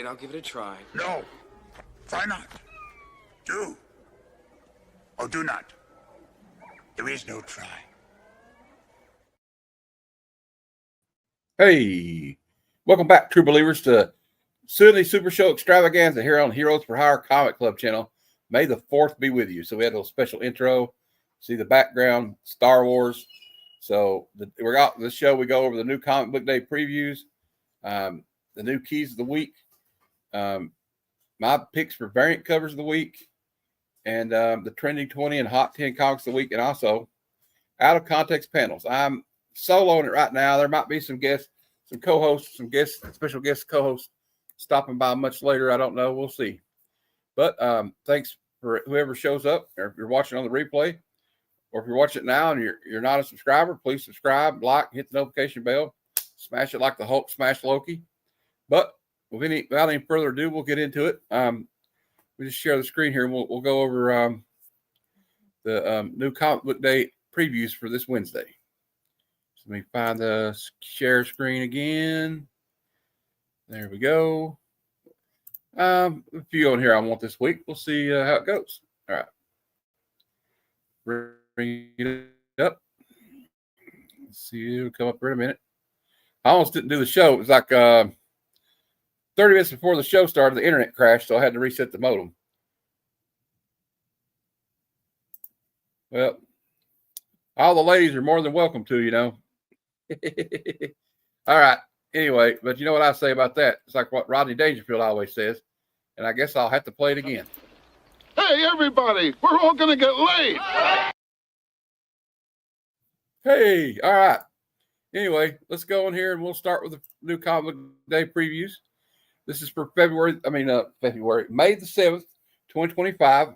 right, I'll give it a try. No. Try not. Do. Or do not. There is no try. Hey, welcome back, true believers, to Sunday Supershow Extravaganza here on Heroes for Hire Comic Club channel. May the 4th be with you. So we had a little special intro. See the background, Star Wars. So we're out this show. We go over the new comic book day previews, the new keys of the week, my picks for variant covers of the week, and the trending 20 and hot 10 comics of the week, and also out of context panels. I'm soloing it right now. There might be some guests, some co-hosts, some guests, special guest co-hosts stopping by much later. I don't know. We'll see. But thanks for whoever shows up, or if you're watching on the replay, or if you're watching it now and you're not a subscriber, please subscribe, like, hit the notification bell, smash it like the Hulk smashed Loki. But without any further ado, we'll get into it. We just share the screen here, and we'll go over the new comic book day previews for this Wednesday. So let me find the share screen again. There we go. A few on here I want this week. We'll see how it goes. All right. Bring it up. Let's see. It'll come up for a minute. I almost didn't do the show. It was like 30 minutes before the show started, the internet crashed, so I had to reset the modem. Well, all the ladies are more than welcome to, you know. All right. Anyway, but you know what I say about that? It's like what Rodney Dangerfield always says, and I guess I'll have to play it again. Hey, everybody, we're all going to get laid. Hey, all right. Anyway, let's go in here, and we'll start with the new comic day previews. This is for May the 7th, 2025.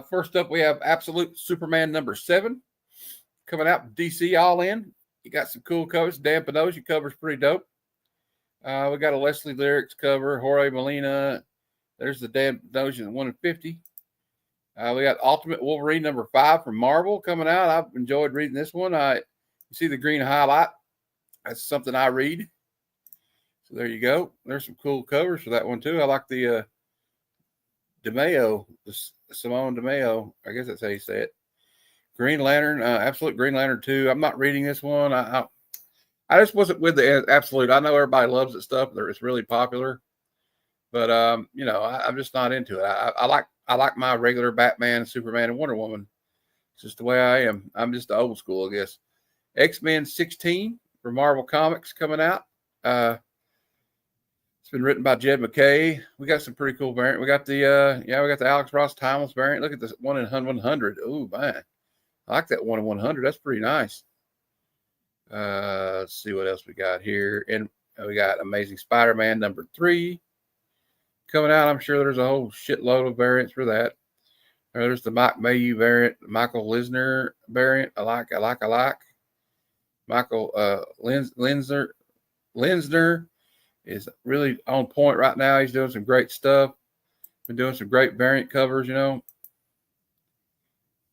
First up, we have Absolute Superman number 7 coming out. DC All In. You got some cool covers. Dan Pinoza cover's pretty dope. We got a Leslie Lyrics cover. Jorge Molina. There's the Dan Pinoza 1 in 50. We got Ultimate Wolverine number 5 from Marvel coming out. I've enjoyed reading this one. You see the green highlight. That's something I read. So there you go. There's some cool covers for that one too. I like the DeMeo, the Simone DeMeo. I guess that's how you say it. Green Lantern, Absolute Green Lantern 2. I'm not reading this one. I just wasn't with the Absolute. I know everybody loves it stuff. It's really popular, but you know, I'm just not into it. I like my regular Batman, Superman, and Wonder Woman. It's just the way I am. I'm just the old school, I guess. X-Men 16 for Marvel Comics coming out. It's been written by Jed McKay. We got some pretty cool variant. We got the Alex Ross Timeless variant. Look at this 1 in 100. Oh man, I like that 1 in 100. That's pretty nice. Let's see what else we got here. And we got Amazing Spider-Man number 3 coming out. I'm sure there's a whole shitload of variants for that. There's the Mike Mayhew variant, Michael Lisner variant. I like. Michael Linsner is really on point right now. He's doing some great stuff. Been doing some great variant covers, you know.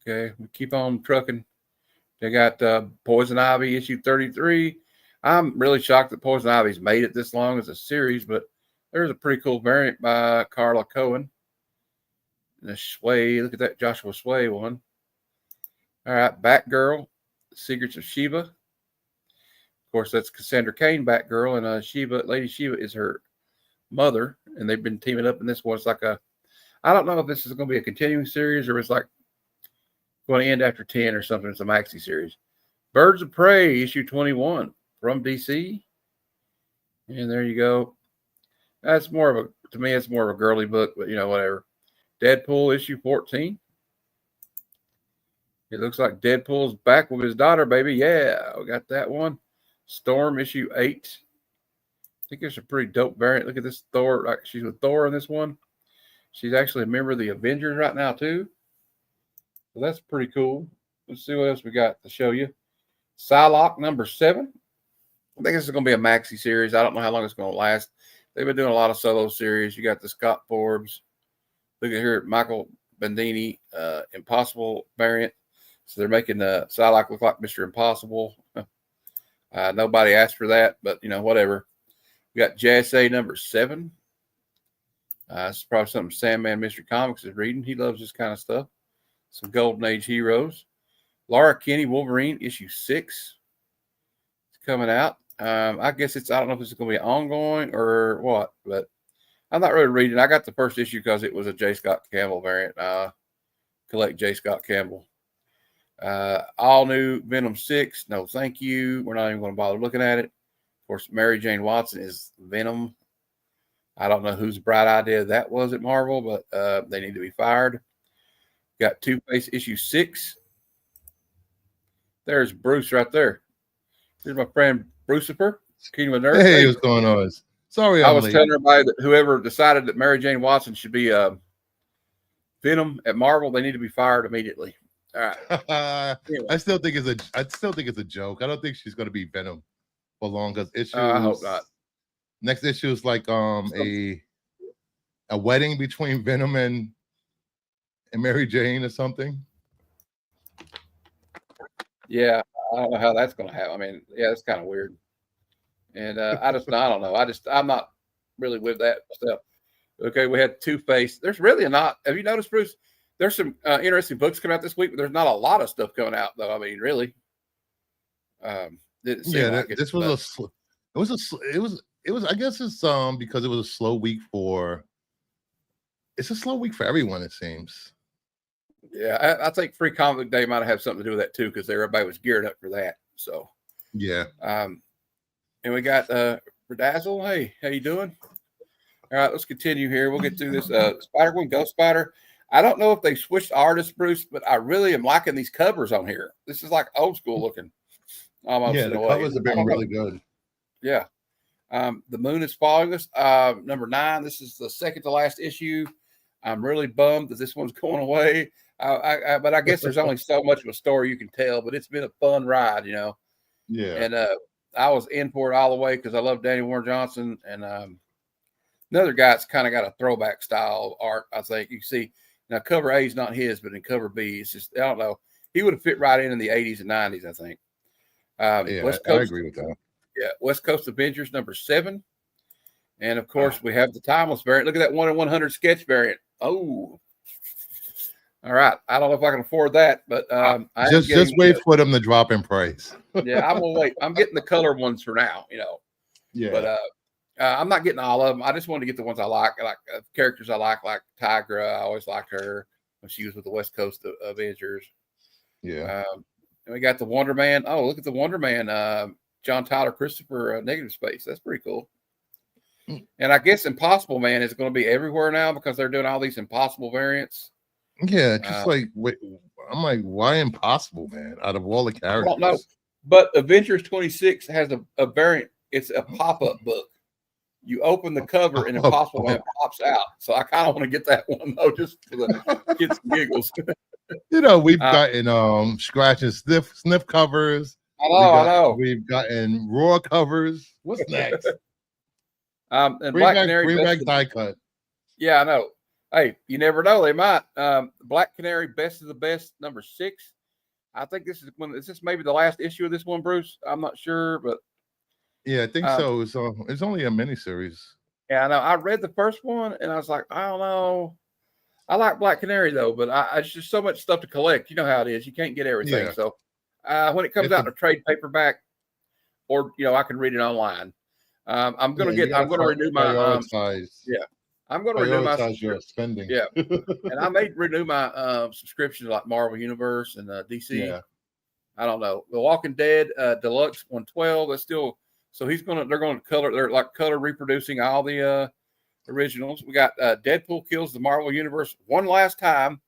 Okay, we keep on trucking. They got Poison Ivy issue 33. I'm really shocked that Poison Ivy's made it this long as a series, but there's a pretty cool variant by Carla Cohen. And the Sway, look at that Joshua Sway one. All right, Batgirl, Secrets of Shiva. Of course, that's Cassandra Cain, Batgirl, and Lady Shiva is her mother, and they've been teaming up in this one. It's like I don't know if this is going to be a continuing series or it's like going to end after 10 or something. It's a maxi series. Birds of Prey, issue 21 from DC. And there you go. To me, it's more of a girly book, but you know, whatever. Deadpool, issue 14. It looks like Deadpool's back with his daughter, baby. Yeah, we got that one. Storm, issue 8. I think it's a pretty dope variant. Look at this Thor. Like she's with Thor in this one. She's actually a member of the Avengers right now, too. So that's pretty cool. Let's see what else we got to show you. Psylocke number 7. I think this is going to be a maxi series. I don't know how long it's going to last. They've been doing a lot of solo series. You got the Scott Forbes. Look at here, Michael Bandini, Impossible variant. So they're making Psylocke look like Mr. Impossible. Nobody asked for that, but you know, whatever. We got JSA number 7. This is probably something Sandman Mystery Comics is reading. He loves this kind of stuff. Some Golden Age heroes. Laura Kinney, Wolverine, issue 6. It's coming out. I guess I don't know if it's going to be ongoing or what, but I'm not really reading. I got the first issue because it was a J. Scott Campbell variant. Collect J. Scott Campbell. All new Venom 6. No, thank you. We're not even going to bother looking at it. Of course, Mary Jane Watson is Venom. I don't know whose bright idea that was at Marvel, but they need to be fired. Got Two-Face issue 6. There's Bruce right there. Here's my friend Brucifer, Kingdom of Nerds. Hey, what's going on? Sorry, I was telling everybody that whoever decided that Mary Jane Watson should be Venom at Marvel, they need to be fired immediately. All right. Anyway. I still think it's a joke. I don't think she's going to be Venom for long because issues. I hope not. Next issue is like a wedding between Venom and Mary Jane or something. Yeah, I don't know how that's going to happen. I mean, yeah, it's kind of weird. And I don't know. I'm not really with that stuff. Okay, we had Two-Face. There's really not. Have you noticed, Bruce? There's some interesting books coming out this week, but there's not a lot of stuff coming out, though. I mean, really. Didn't seem like it. This was it was. I guess it's because it was a slow week for. It's a slow week for everyone, it seems. Yeah, I think Free Comic Day might have something to do with that too, because everybody was geared up for that. So yeah. And we got Bedazzle. Hey, how you doing? All right, let's continue here. We'll get through this. Spider-Gwen, Ghost Spider. I don't know if they switched artists, Bruce, but I really am liking these covers on here. This is like old school looking. Almost. Yeah, the covers have been really good. Yeah. The Moon is Following Us. Number 9. This is the second to last issue. I'm really bummed that this one's going away. But I guess there's only so much of a story you can tell, but it's been a fun ride, you know. Yeah. And I was in for it all the way because I love Danny Warren Johnson. And another guy that's kind of got a throwback style art, I think. You can see now cover A is not his, but in cover B, it's just, I don't know. He would have fit right in the 80s and 90s, I think. Yeah, West I agree with that. Yeah, West Coast Avengers number 7. And of course, we have the timeless variant. Look at that 1 in 100 sketch variant. Oh, all right. I don't know if I can afford that, but just wait for them to drop in price. Yeah, I will wait. I'm getting the color ones for now, you know. Yeah, but I'm not getting all of them. I just wanted to get the ones I like characters I like Tigra. I always liked her when she was with the West Coast Avengers. Yeah. And we got the Wonder Man. Oh, look at the Wonder Man. John Tyler Christopher Negative Space. That's pretty cool. And I guess Impossible Man is going to be everywhere now because they're doing all these Impossible variants. Yeah, just wait, I'm like, why Impossible Man out of all the characters? I don't know. But Avengers 26 has a variant. It's a pop-up book. You open the cover and Impossible Man pops out. So I kind of want to get that one though, just for the kids and giggles. You know, we've gotten scratch and sniff covers. I know. We've gotten raw covers. What's next? And bring Black back, Canary bring back die cut. Yeah, I know. Hey, you never know. They might. Black Canary Best of the Best number 6. I think this is maybe the last issue of this one, Bruce. I'm not sure, but yeah, I think so. It's only a miniseries. Yeah, I know. I read the first one and I was like, I don't know. I like Black Canary though, but it's just so much stuff to collect. You know how it is. You can't get everything. Yeah. So when it comes out in a trade paperback, or I can read it online. I'm gonna renew my I'm gonna renew my your spending. Yeah, and I may renew my subscription to like Marvel Universe and DC. Yeah. I don't know. The Walking Dead Deluxe 112. That's still they're gonna color. They're like color reproducing all the originals. We got Deadpool kills the Marvel Universe one last time.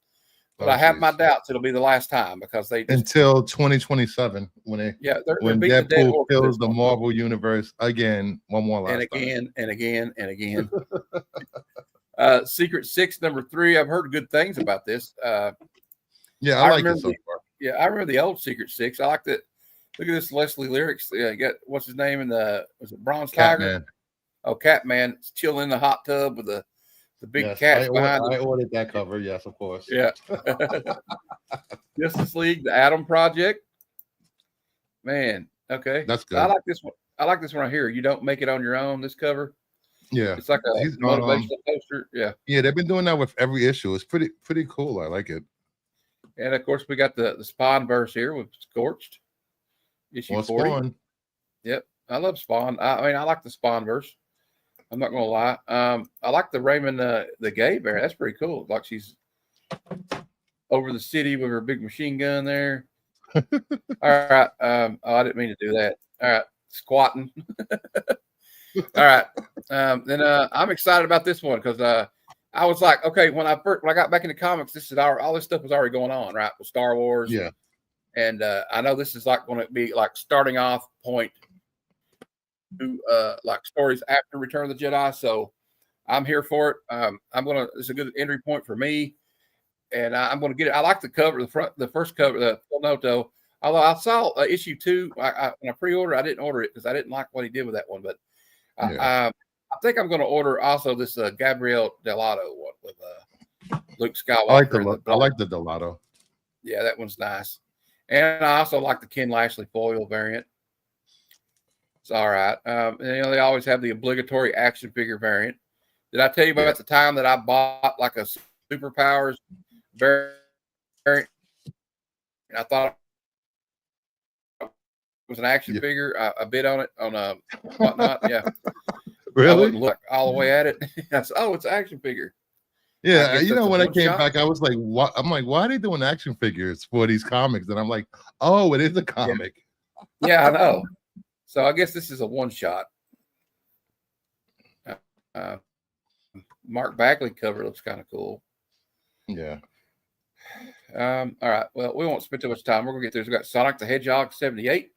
But I have my doubts it'll be the last time because until 2027 when Deadpool kills the Marvel Universe again, one more last time. And again. Secret 6 number 3. I've heard good things about this. I like it so far. Yeah, I remember the old Secret 6. I like that. Look at this Leslie Lyrics. You got what's his name in was it Bronze Tiger? Oh, Catman chilling in the hot tub with the big cat behind him. I ordered that cover. Yes, of course. Yeah. Justice League, the Atom Project. Man, okay. That's good. I like this one. I like this one right here. You don't make it on your own. This cover. Yeah, It's like a he's motivational poster. Yeah. yeah, they've been doing that with every issue. It's pretty cool. I like it. And of course, we got the Spawn verse here with Scorched, issue Well, 40. Spawn. Yep. I love Spawn. I mean, I like the Spawn verse. I'm not going to lie. I like the Raymond, the gay bear. That's pretty cool. Like she's over the city with her big machine gun there. All right. Oh, I didn't mean to do that. All right. Squatting. All right. Then I'm excited about this one because I was like, okay, when I got back into comics, all this stuff was already going on, right? With Star Wars. Yeah. And I know this is like going to be like starting off point to like stories after Return of the Jedi. So I'm here for it. It's a good entry point for me. And I'm going to get it. I like the cover, the first cover, the Full Noto. Although I saw issue 2 when I pre-ordered, I didn't order it because I didn't like what he did with that one. But I think I'm going to order also this Gabriel Delato one with Luke Skywalker. I like the Delato. Yeah, that one's nice. And I also like the Ken Lashley foil variant. It's all right. And, they always have the obligatory action figure variant. Did I tell you about the time that I bought like a Superpowers variant? And I thought it was an action figure. I bid on it on whatnot. Yeah. Really? I wouldn't look all the way at it. I said, "Oh, it's an action figure." Yeah, when I came back, I was like, "What?" I'm like, "Why are they doing action figures for these comics?" And I'm like, "Oh, it is a comic." Yeah, I know. So I guess this is a one shot. Mark Bagley cover looks kind of cool. Yeah. All right. Well, we won't spend too much time. We're gonna get through. We got Sonic the Hedgehog 78.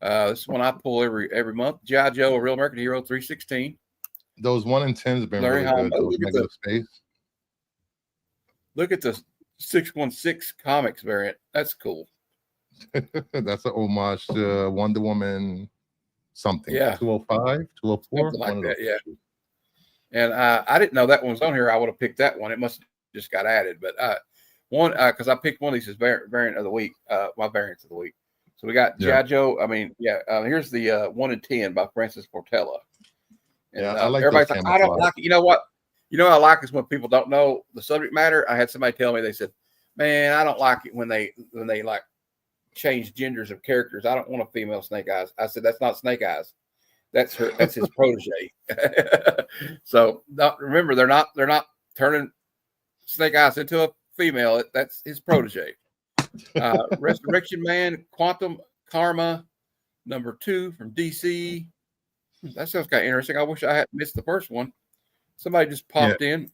This is one I pull every month. G.I. Joe, A Real American Hero 316. Those 1 in 10s have been Larry really good. Hama. Those Mega Space. Look at the 616 comics variant. That's cool. That's an homage to Wonder Woman something. Yeah. 205, 204. Something like that, yeah. And I didn't know that one was on here. I would have picked that one. It must have just got added. But because I picked one of these as variant of the week, my variants of the week. So we got G.I. Joe. I mean, here's the 1 in 10 by Francis Portela. And, I like everybody's like, I don't like it. You know what? You know what I like is when people don't know the subject matter. I had somebody tell me, they said, man, I don't like it when they like change genders of characters. I don't want a female Snake Eyes. I said, that's not Snake Eyes. That's his protege. So remember, they're not turning Snake Eyes into a female. That's his protege. Resurrection Man, Quantum Karma, #2 from DC. That sounds kind of interesting. I wish I hadn't missed the first one. Somebody just popped in.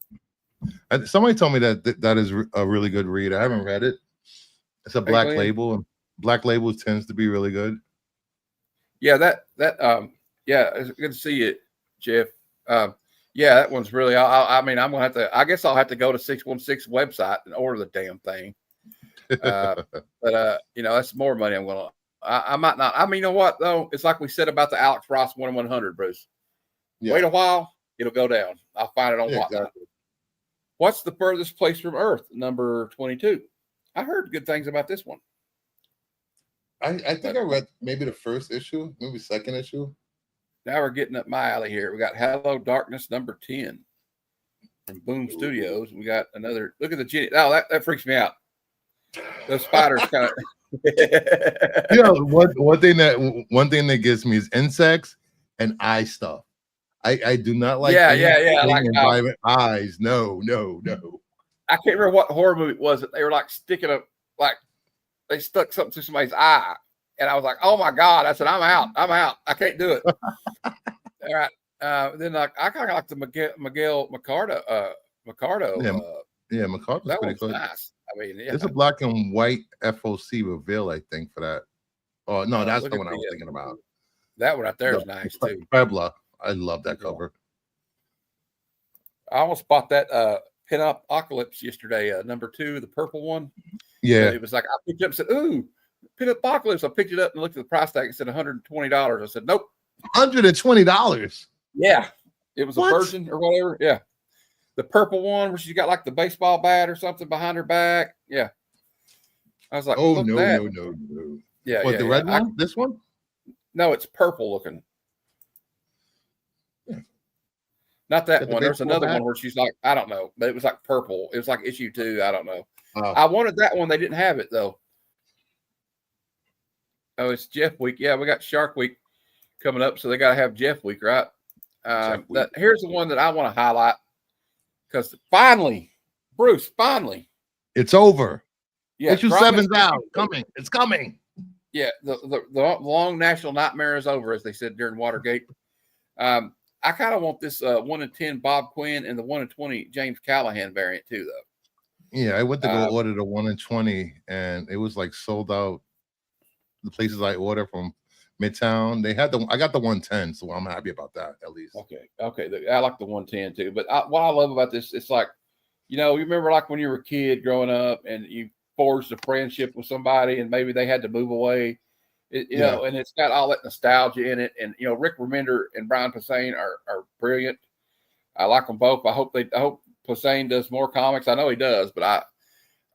Somebody told me that is a really good read. I haven't read it. It's a Black Label, and Black Label tends to be really good. Yeah, it's good to see you, Jeff. Yeah, that one's really. I mean, I'm gonna have to. I guess I'll have to go to 616 website and order the damn thing. But that's more money. I might not. I mean, you know what though? It's like we said about the Alex Ross 1 in 100, Bruce. Yeah. Wait a while, it'll go down. I'll find it on whatnot. Exactly. What's the furthest place from Earth? #22. I heard good things about this one. I think I read maybe the first issue, maybe second issue. Now we're getting up my alley here. We got Hello Darkness #10 from Boom Studios. We got another. Look at the Jenny. Oh, that freaks me out. Those spiders kind of. One thing that gets me is insects and eye stuff. I do not like. Like environment eyes. No. I can't remember what horror movie it was that they were like sticking they stuck something to somebody's eye, and I was like, "Oh my god!" I said, "I'm out. I can't do it." All right. Then I kind of like the Miguel Mercado. Mercado's that pretty one's good. Nice. I mean, it's a black and white FOC reveal, I think, for that. Oh no, that's the one I was thinking about. That one right there is nice too. Puebla. I love that cover. I almost bought that Pinup Apocalypse yesterday, #2, the purple one. Yeah. It was like I picked it up and said, "Ooh, Pinup Apocalypse." I picked it up and looked at the price tag and said $120. I said, "Nope." $120. Yeah. It was a version or whatever. Yeah. The purple one where she's got like the baseball bat or something behind her back. Yeah. I was like, "Oh no. Yeah. The red one? This one? No, it's purple looking. Not that Got the one. There's baseball another bat? one where she's like, I don't know, but it was like purple. It was like issue 2. I don't know. Oh. I wanted that one. They didn't have it though. Oh, it's Jeff Week. Yeah, we got Shark Week coming up, so they got to have Jeff Week, right? Here's the one that I want to highlight because finally, Bruce, finally, It's over. yeah, Issue Promise 7's out. issue- Coming. It's coming. Yeah, the long national nightmare is over, as they said during Watergate. I kind of want this 1 in 10 Bob Quinn and the 1 in 20 James Callahan variant too, though. Yeah, I went to go order the 1 in 20, and it was like sold out. The places I order from Midtown, they had I got the 110, so I'm happy about that at least. Okay. I like the 110 too. But what I love about this, it's like, you remember like when you were a kid growing up and you forged a friendship with somebody and maybe they had to move away. You know, and it's got all that nostalgia in it. And Rick Remender and Brian Posehn are brilliant. I like them both. I hope Posehn does more comics. I know he does, but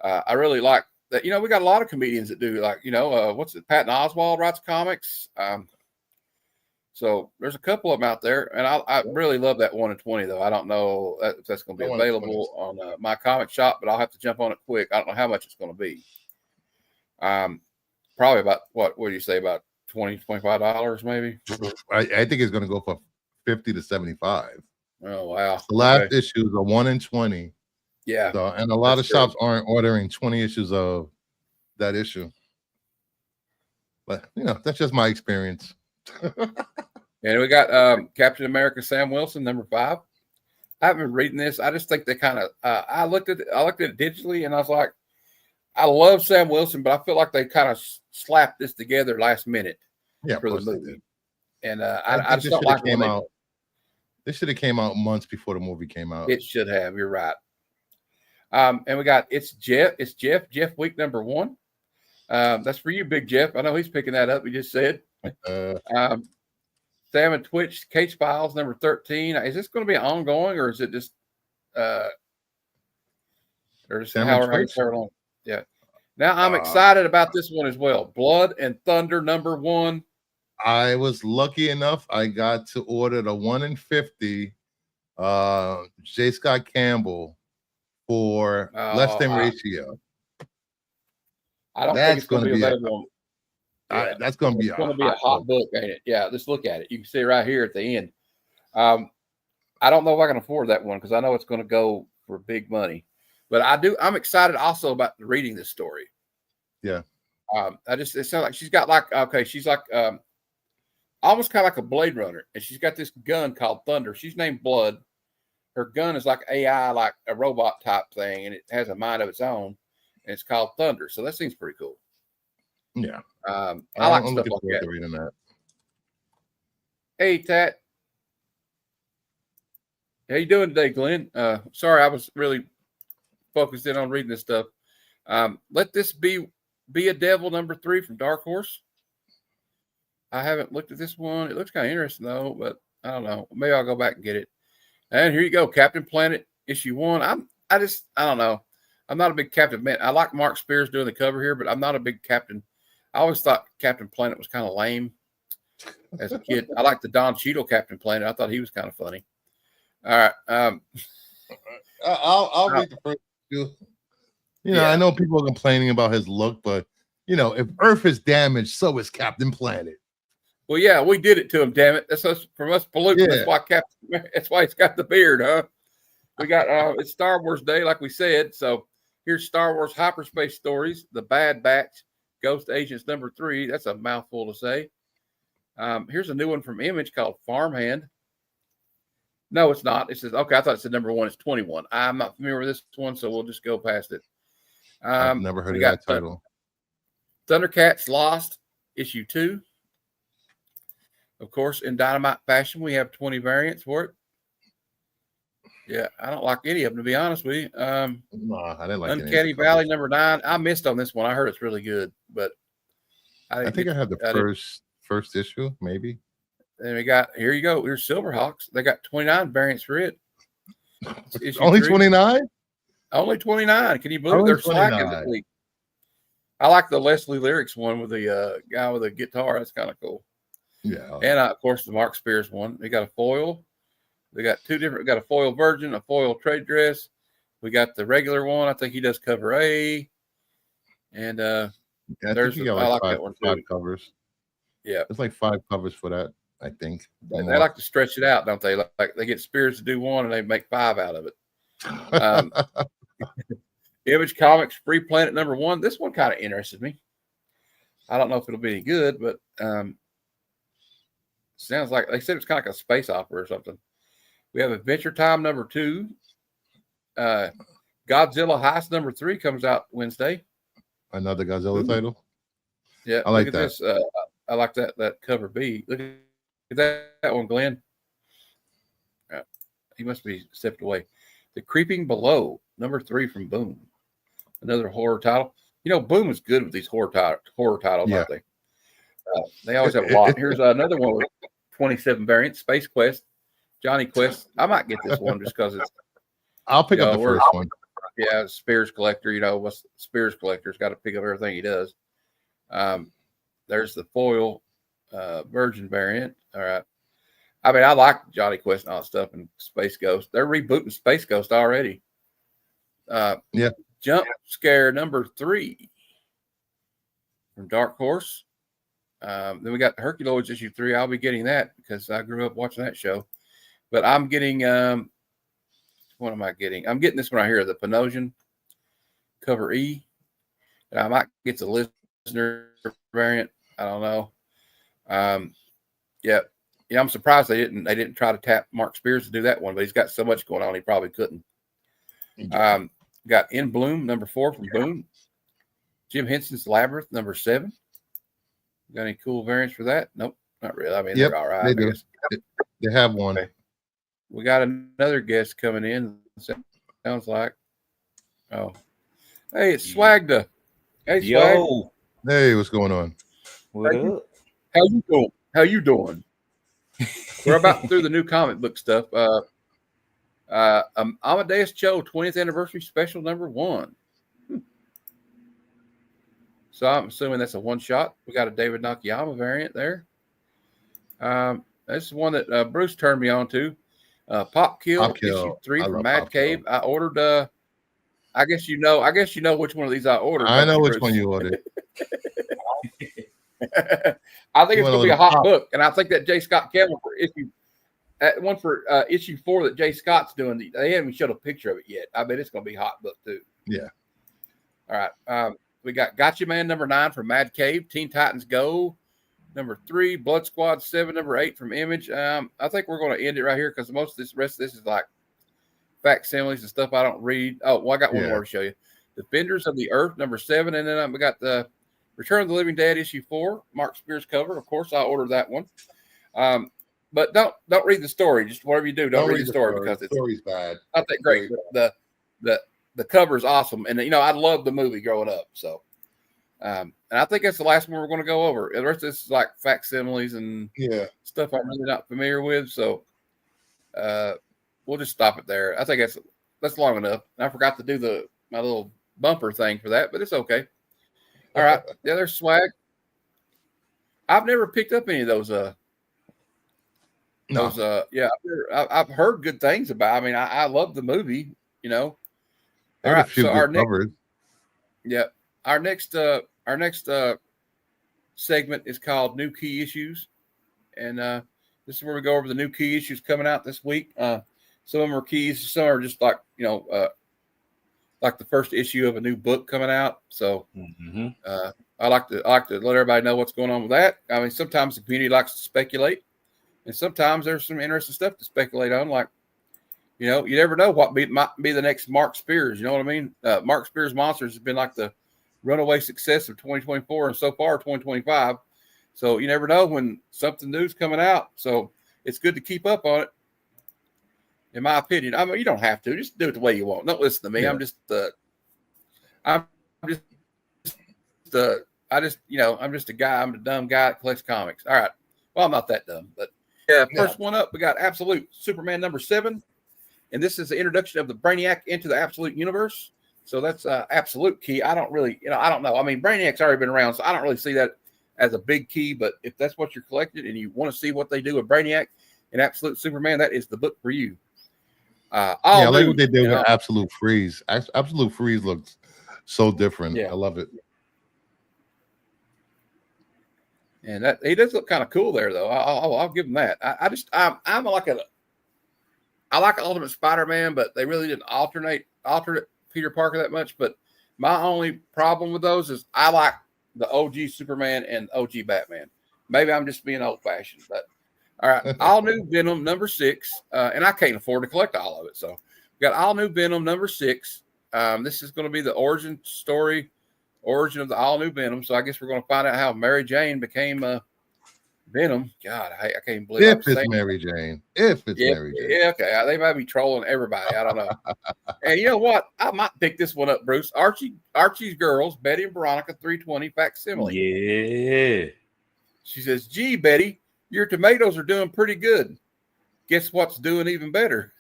I really like that. We got a lot of comedians that do, like, what's it? Patton Oswalt writes comics. So there's a couple of them out there, and I really love that 1 in 20 though. I don't know if that's going to be available on my comic shop, but I'll have to jump on it quick. I don't know how much it's going to be. Probably about what do you say, about $20-$25 maybe? I think it's going to go for 50 to 75. Oh wow! The last issue is a 1 in 20. Yeah. So, and a lot of shops aren't ordering 20 issues of that issue. But that's just my experience. And we got Captain America Sam Wilson, number 5. I haven't been reading this. I just think they kind of I looked at it digitally and I was like, I love Sam Wilson, but I feel like they kind of slapped this together last minute for the movie. And I just don't like it. This should have came out months before the movie came out. It should have. You're right. And we got Jeff Week number 1. That's for you, Big Jeff. I know he's picking that up. He just said. Sam and Twitch Case Files number 13. Is this going to be ongoing or is it just or just however long? Yeah. Now I'm excited about this one as well. Blood and Thunder number 1. I was lucky enough. I got to order the 1 in 50 J. Scott Campbell for less than ratio. I don't think it's going to be available. That's going to be a hot book, ain't it? Yeah, let's look at it. You can see right here at the end. I don't know if I can afford that one because I know it's going to go for big money. But I'm excited also about reading this story. Yeah. It sounds like she's got she's like almost kind of like a Blade Runner, and she's got this gun called Thunder. She's named Blood. Her gun is like AI, like a robot type thing, and it has a mind of its own, and it's called Thunder. So that seems pretty cool. Yeah. I like stuff like that. Reading that. Hey, Tat. How you doing today, Glenn? Sorry, I was really focused in on reading this stuff. Let This Be a Devil number 3 from Dark Horse. I haven't looked at this one. It looks kind of interesting though, but I don't know. Maybe I'll go back and get it. And here you go, Captain Planet issue 1. I don't know. I'm not a big Captain Man. I like Mark Spears doing the cover here, but I'm not a big Captain. I always thought Captain Planet was kind of lame as a kid. I liked the Don Cheadle Captain Planet. I thought he was kind of funny. All right. I'll read the first two. I know people are complaining about his look, but if Earth is damaged, so is Captain Planet. Well, yeah, we did it to him. Damn it! That's us from us polluters. Yeah. That's why he's got the beard, huh? We got it's Star Wars Day, like we said. So here's Star Wars Hyperspace Stories: The Bad Batch, Ghost Agents number 3. That's a mouthful to say. Here's a new one from Image called Farmhand. No, it's not. It says, okay, I thought it said number 1. It's 21. I'm not familiar with this one, so we'll just go past it. I've never heard of that title. Thundercats Lost, issue 2. Of course, in Dynamite fashion, we have 20 variants for it. Yeah, I don't like any of them, to be honest with you. No, I didn't like Uncanny Valley number 9. I missed on this one. I heard it's really good, but I think I had the first issue, maybe. And we got, here you go. Here's Silverhawks. They got 29 variants for it. Only 29? Only 29. Can you believe they're slacking this week? I like the Leslie Lyrics one with the guy with a guitar. That's kind of cool. Yeah. And of course, the Mark Spears one. They got a foil. We got two different. We got a foil Virgin, a foil trade dress. We got the regular one. I think he does cover A. And I there's think you got I like like that one five too. covers. Yeah, It's like 5 covers for that, I think. they like to stretch it out, don't they? Like they get Spears to do one and they make 5 out of it. Image Comics Free Planet #1. This one kind of interested me. I don't know if it'll be any good, but sounds like they said it's kind of like a space opera or something. We have Adventure Time #2. Godzilla Heist #3 comes out Wednesday. Another Godzilla title. Yeah, I like look at that. this. I like that cover B. Look at that one, Glenn. He must be stepped away. The Creeping Below #3 from Boom. Another horror title. You know, Boom is good with these horror titles, Yeah. aren't they? They always have a lot. Here's another one with 27 variants. Space Quest, Johnny Quest. I might get this one just because it's. I'll pick up the first one. Yeah, Spears collector. You know, what's Spears collector's got to pick up everything he does. There's the foil Virgin variant. All right. I mean, I like Johnny Quest and all that stuff and Space Ghost. They're rebooting Space Ghost already. Yeah. Jump Scare #3 from Dark Horse. Then we got Herculoids #3. I'll be getting that because I grew up watching that show. But I'm getting what am I getting? I'm getting this one right here, the Panosian cover E. And I might get the listener variant. I don't know. Yeah, I'm surprised they didn't try to tap Mark Spears to do that one, but he's got so much going on he probably couldn't. Got In Bloom #4 from Boom. Jim Henson's Labyrinth #7. Got any cool variants for that? Nope, not really. I mean, they're all right. They do. They have one. Okay. We got another guest coming in. Sounds like. Oh, hey, it's Swagda. Hey, Swag. Yo, Hey, what's going on? what up? How you doing? How you doing? We're about through the new comic book stuff. Amadeus Cho 20th anniversary special #1. So I'm assuming that's a one shot. We got a David Nakayama variant there. This is one that Bruce turned me on to. Pop Kill #3 from Mad Cave. I ordered. I guess you know which one of these I ordered. I know which one you ordered. I think it's going to be a hot book, and I think that J. Scott Campbell for issue #4 that Jay Scott's doing. They haven't showed a picture of it yet. I bet it's going to be a hot book too. Yeah. All right. We got Gotcha Man #9 from Mad Cave. Teen Titans Go #3. Blood Squad 7 #8 from Image. I think we're going to end it right here because most of this rest of this is like facsimiles and stuff I don't read. Oh, well, I got one more to show you. Defenders of the Earth #7, and then we got the Return of the Living Dead #4, Mark Spears cover. Of course, I ordered that one. But don't read the story. Just whatever you do, don't read the story because it's story's bad. Not that great. The cover is awesome, and I loved the movie growing up. So, and I think that's the last one we're going to go over. The rest of this is like facsimiles and stuff I'm really not familiar with. So, we'll just stop it there. I think that's long enough. And I forgot to do my little bumper thing for that, but it's okay. All right, the other Swag. I've never picked up any of those. I've heard good things about. I mean, I love the movie. All right, so our next segment is called New Key Issues, and this is where we go over the new key issues coming out this week. Some of them are keys, some are just like like the first issue of a new book coming out. So I like to let everybody know what's going on with that. I mean, sometimes the community likes to speculate, and sometimes there's some interesting stuff to speculate on. Like, you never know what might be the next Mark Spears. You know what I mean? Mark Spears Monsters has been like the runaway success of 2024 and so far 2025. So you never know when something new's coming out. So it's good to keep up on it. In my opinion, I mean, you don't have to just do it the way you want. Don't listen to me. Yeah. I'm just a guy. I'm a dumb guy that collects comics. All right. Well, I'm not that dumb, but first one up, we got Absolute Superman #7. And this is the introduction of the Brainiac into the Absolute universe. So that's Absolute key. I don't really, I don't know. I mean, Brainiac's already been around, so I don't really see that as a big key. But if that's what you're collecting and you want to see what they do with Brainiac, in Absolute Superman, that is the book for you. Yeah, I like New, what they did you with know? Absolute Freeze. Absolute Freeze looks so different. Yeah. I love it. And that he does look kind of cool there, though. I'll give him that. I'm like I like Ultimate Spider-Man, but they really didn't alternate Peter Parker that much. But my only problem with those is I like the OG Superman and OG Batman. Maybe I'm just being old-fashioned, but all right. All new Venom #6, and I can't afford to collect all of it, so we got all new Venom #6. This is going to be the origin of the all new Venom. So I guess we're going to find out how Mary Jane became Venom. God, I can't believe If I'm it's saying. Mary Jane. If it's Mary Jane. Yeah, okay. They might be trolling everybody. I don't know. And you know what? I might pick this one up, Bruce. Archie's girls, Betty and Veronica, 320 facsimile. Yeah. She says, "Gee, Betty, your tomatoes are doing pretty good. Guess what's doing even better?"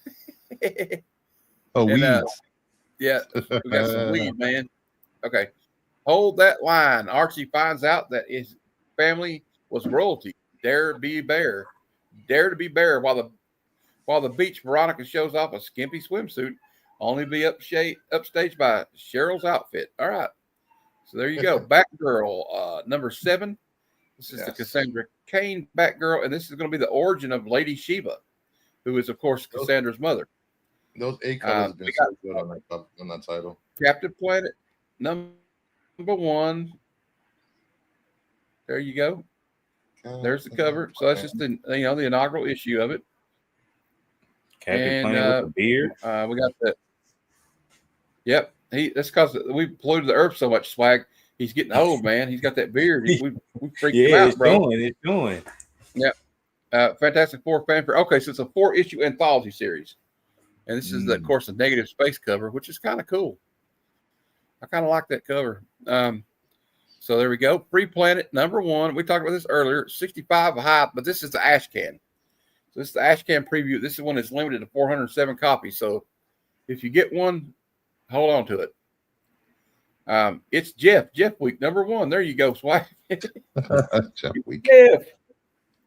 Oh, And, weeds. yeah, we got some weed, man. Okay. Hold that line. Archie finds out that his family was royalty. Dare to be bare. While the beach, Veronica shows off a skimpy swimsuit, only be upstaged by Cheryl's outfit. All right. So there you go. Batgirl, #7. This is the Cassandra Cain Batgirl, and this is going to be the origin of Lady Shiva, who is, of course, Cassandra's mother. Those 8 colors have been so good on that title. Captain Planet, #1. There you go. There's the cover. So that's just the inaugural issue of it. Captain Planet with the beard. We got the. Yep, that's because we polluted the earth so much. Swag. He's getting old, man. He's got that beard. We freaked him out, bro. It's doing. Yep. Fantastic Four fanfare. Okay, so it's a 4-issue anthology series, and this is, of course, a negative space cover, which is kind of cool. I kind of like that cover. So there we go. Free Planet #1. We talked about this earlier. 65 high, but this is the Ash Can. So this is the Ash Can preview. This is one that's limited to 407 copies. So if you get one, hold on to it. It's Jeff Week #1. There you go, Swag. Jeff Week. Jeff.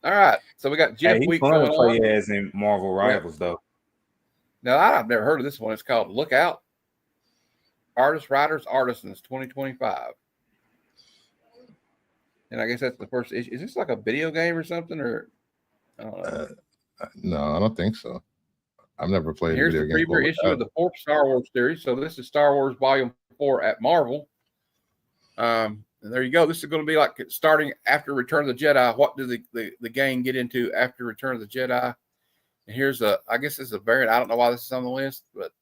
All right. So we got Jeff He's Week fun going to play on. as in Marvel Rivals, though. Now, I've never heard of this one. It's called Look Out. Artists, Writers, Artisans, 2025. And I guess that's the first issue. Is this like a video game or something? Or I don't know. No, I don't think so. I've never played Here's a the video game. preview issue of the 4th Star Wars series. So this is Star Wars Volume 4 at Marvel. And there you go. This is going to be like starting after Return of the Jedi. What do the gang get into after Return of the Jedi? And here's I guess this is a variant. I don't know why this is on the list, but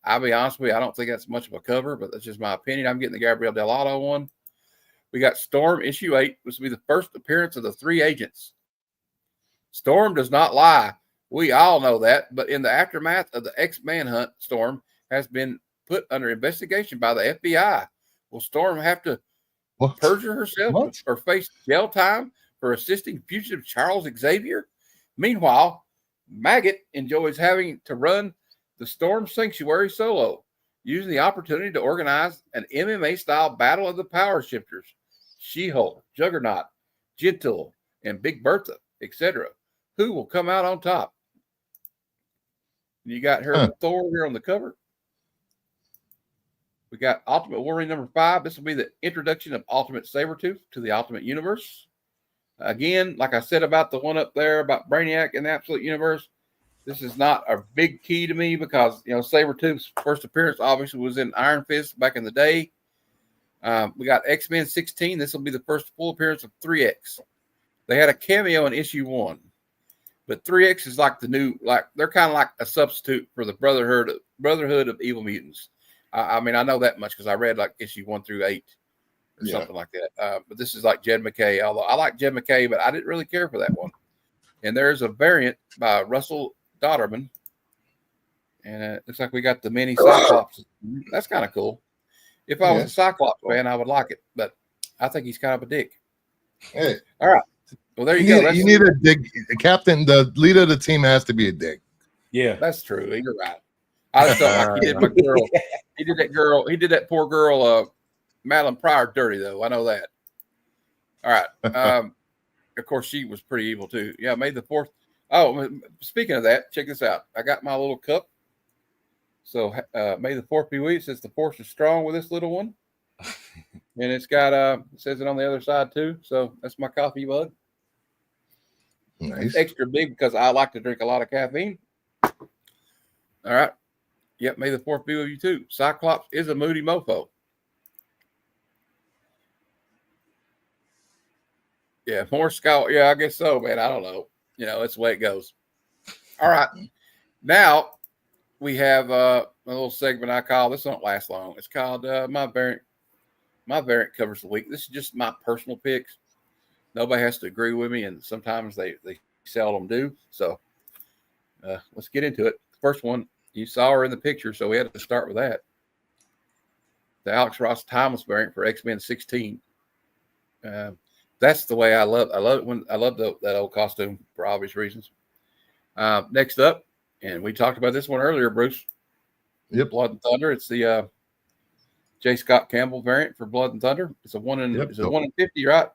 I'll be honest with you, I don't think that's much of a cover, but that's just my opinion. I'm getting the Gabriel Del Auto one. We got Storm issue 8. This will be the first appearance of the 3 agents. Storm does not lie. We all know that, but in the aftermath of the X-Manhunt, Storm has been put under investigation by the FBI. Will Storm have to perjure herself or face jail time for assisting fugitive Charles Xavier? Meanwhile, Maggot enjoys having to run the Storm Sanctuary solo, using the opportunity to organize an MMA-style battle of the power shifters. She-Hulk, Juggernaut, Gentle, and Big Bertha, etc. Who will come out on top? You got her Thor here on the cover. We got Ultimate Wolverine #5. This will be the introduction of Ultimate Sabretooth to the Ultimate Universe. Again, like I said about the one up there about Brainiac in the Absolute Universe, this is not a big key to me because, Sabretooth's first appearance obviously was in Iron Fist back in the day. We got X-Men 16. This will be the first full appearance of 3X. They had a cameo in issue 1. But 3X is like the new, they're kind of like a substitute for the Brotherhood of Evil Mutants. I mean, I know that much because I read issue 1 through 8 or something like that. But this is like Jed McKay, although I like Jed McKay, but I didn't really care for that one. And there's a variant by Russell Dodderman. And it looks like we got the mini Cyclops. That's kind of cool. If I was a Cyclops fan, I would like it. But I think he's kind of a dick. Hey. All right. Well, there you go. You need a dick. Captain, the leader of the team has to be a dick. Yeah. That's true. You're right. I just felt like he did my girl. He did that girl. He did that poor girl, Madeline Pryor, dirty, though. I know that. All right. Of course, she was pretty evil, too. Yeah, May the 4th. Oh, speaking of that, check this out. I got my little cup. So may the fourth be with you. It says the force is strong with this little one. And it's got it says it on the other side too. So that's my coffee mug. Nice. It's extra big because I like to drink a lot of caffeine. All right. Yep, may the fourth be with you too. Cyclops is a moody mofo. Yeah, more scout. Yeah, I guess so, man. I don't know. You know, it's the way it goes. All right. Now we have a little segment I call, this won't last long. It's called My Variant. My variant covers the week. This is just my personal picks. Nobody has to agree with me, and sometimes they seldom do. So let's get into it. First one, you saw her in the picture, so we had to start with that. The Alex Ross timeless variant for X-Men 16. That's the way I love it when I love that old costume for obvious reasons. Next up, and we talked about this one earlier, Bruce. Yep. Blood and Thunder. It's the J. Scott Campbell variant for Blood and Thunder. It's a 1 in Yep. it's a 1 in 50, right?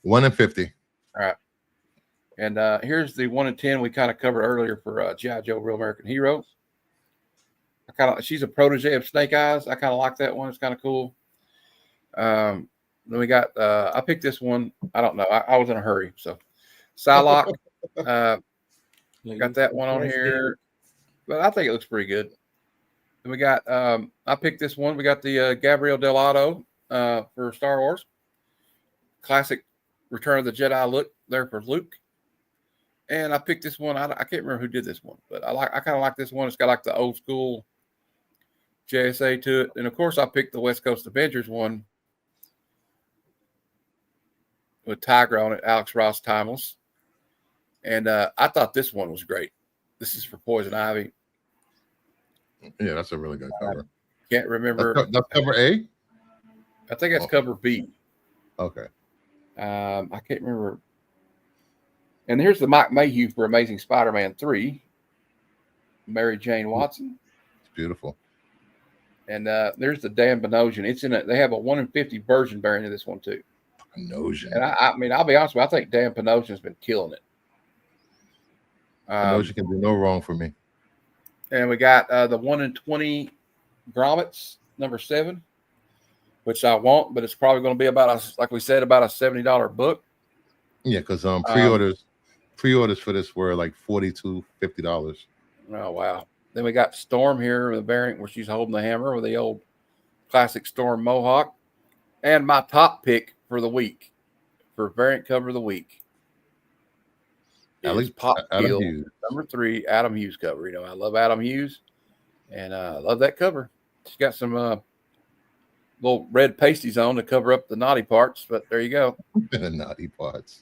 1 in 50. All right. And here's the 1 in 10 we kind of covered earlier for G.I. Joe Real American Hero. She's a protege of Snake Eyes. I kind of like that one. It's kind of cool. Then we got I picked this one. I don't know. I was in a hurry. So Psylocke. Got that one on here. But I think it looks pretty good. Then we got I picked this one. We got the Gabriel Delato for Star Wars. Classic Return of the Jedi look there for Luke. And I picked this one. I can't remember who did this one, but I kind of like this one. It's got like the old school JSA to it. And of course I picked the West Coast Avengers one with Tiger on it, Alex Ross Timeless. And I thought this one was great. This is for Poison Ivy. Yeah, that's a really good cover. Can't remember. That's cover A? I think that's cover B. Okay. I can't remember. And here's the Mike Mayhew for Amazing Spider-Man 3. Mary Jane Watson. It's beautiful. And there's the Dan Benosian. It's in they have a 1 in 50 version variant of this one too. Benosian. And I mean, I'll be honest with you, I think Dan Benosian's been killing it. Benosian can do no wrong for me. And we got the 1 in 20 grommets, number 7, which I want, but it's probably going to be about like we said, about a $70 book. Yeah, because pre-orders for this were like $42, $50. Oh wow! Then we got Storm here, the variant where she's holding the hammer with the old classic Storm Mohawk, and my top pick for the week for variant cover of the week. Is Pop Kill, number 3, Adam Hughes cover. You know, I love Adam Hughes, and I love that cover. She's got some little red pasties on to cover up the naughty parts, but there you go. The naughty parts.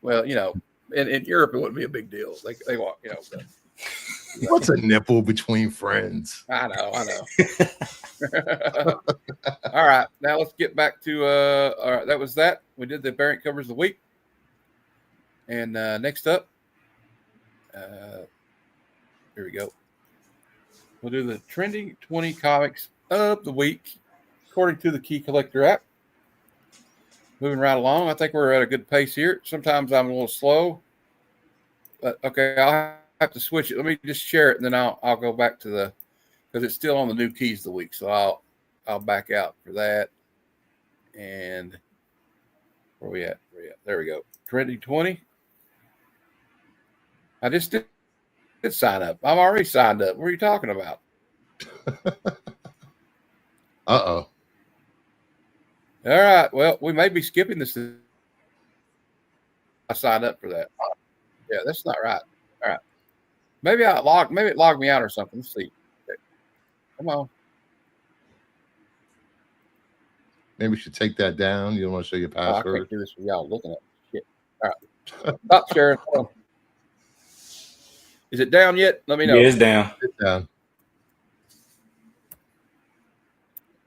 Well, you know, in Europe, it wouldn't be a big deal. They walk, you know. But, what's a nipple between friends? I know. All right, now let's get back to all right, that was that. We did the variant covers of the week. And next up, here we go. We'll do the trending 20 comics of the week, according to the Key Collector app. Moving right along. I think we're at a good pace here. Sometimes I'm a little slow, but okay, I'll have to switch it. Let me just share it, and then I'll go back to the, because it's still on the new keys of the week. So I'll back out for that. And where we at? There we go. Trending 20. I just did sign up. I'm already signed up. What are you talking about? Uh-oh. All right. Well, we may be skipping this. I signed up for that. Yeah, that's not right. All right. Maybe it logged me out or something. Let's see. Okay. Come on. Maybe we should take that down. You don't want to show your I password? can't do this with y'all looking at shit. All right. Stop sharing. Is it down yet? Let me know. Yeah, it's down. It's down.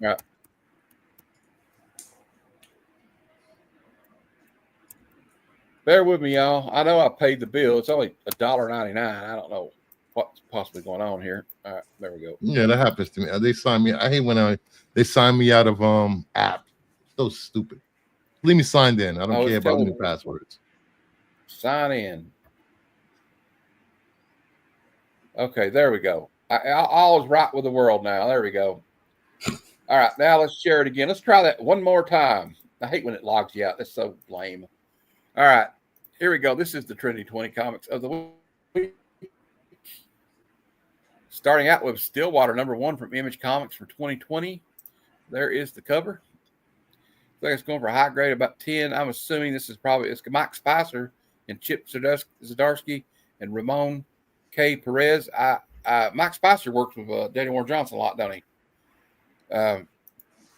All right. Bear with me, y'all. I know I paid the bill. It's only $1.99. I don't know what's possibly going on here. All right, there we go. Yeah, that happens to me. They sign me. I hate when they sign me out of app. So stupid. Leave me signed in. I don't care about new passwords. Sign in. Okay, there we go. All is right with the world now. There we go. All right, now let's share it again. Let's try that one more time. I hate when it logs you out. That's so lame. All right, here we go. This is the Trinity 20 Comics of the week. Starting out with Stillwater, #1 from Image Comics for 2020. There is the cover. I think it's going for a high grade, about 10. I'm assuming this is it's Mike Spicer and Chip Zdarsky and Ramon K. Perez. Mike Spicer works with Danny Warren Johnson a lot, don't he?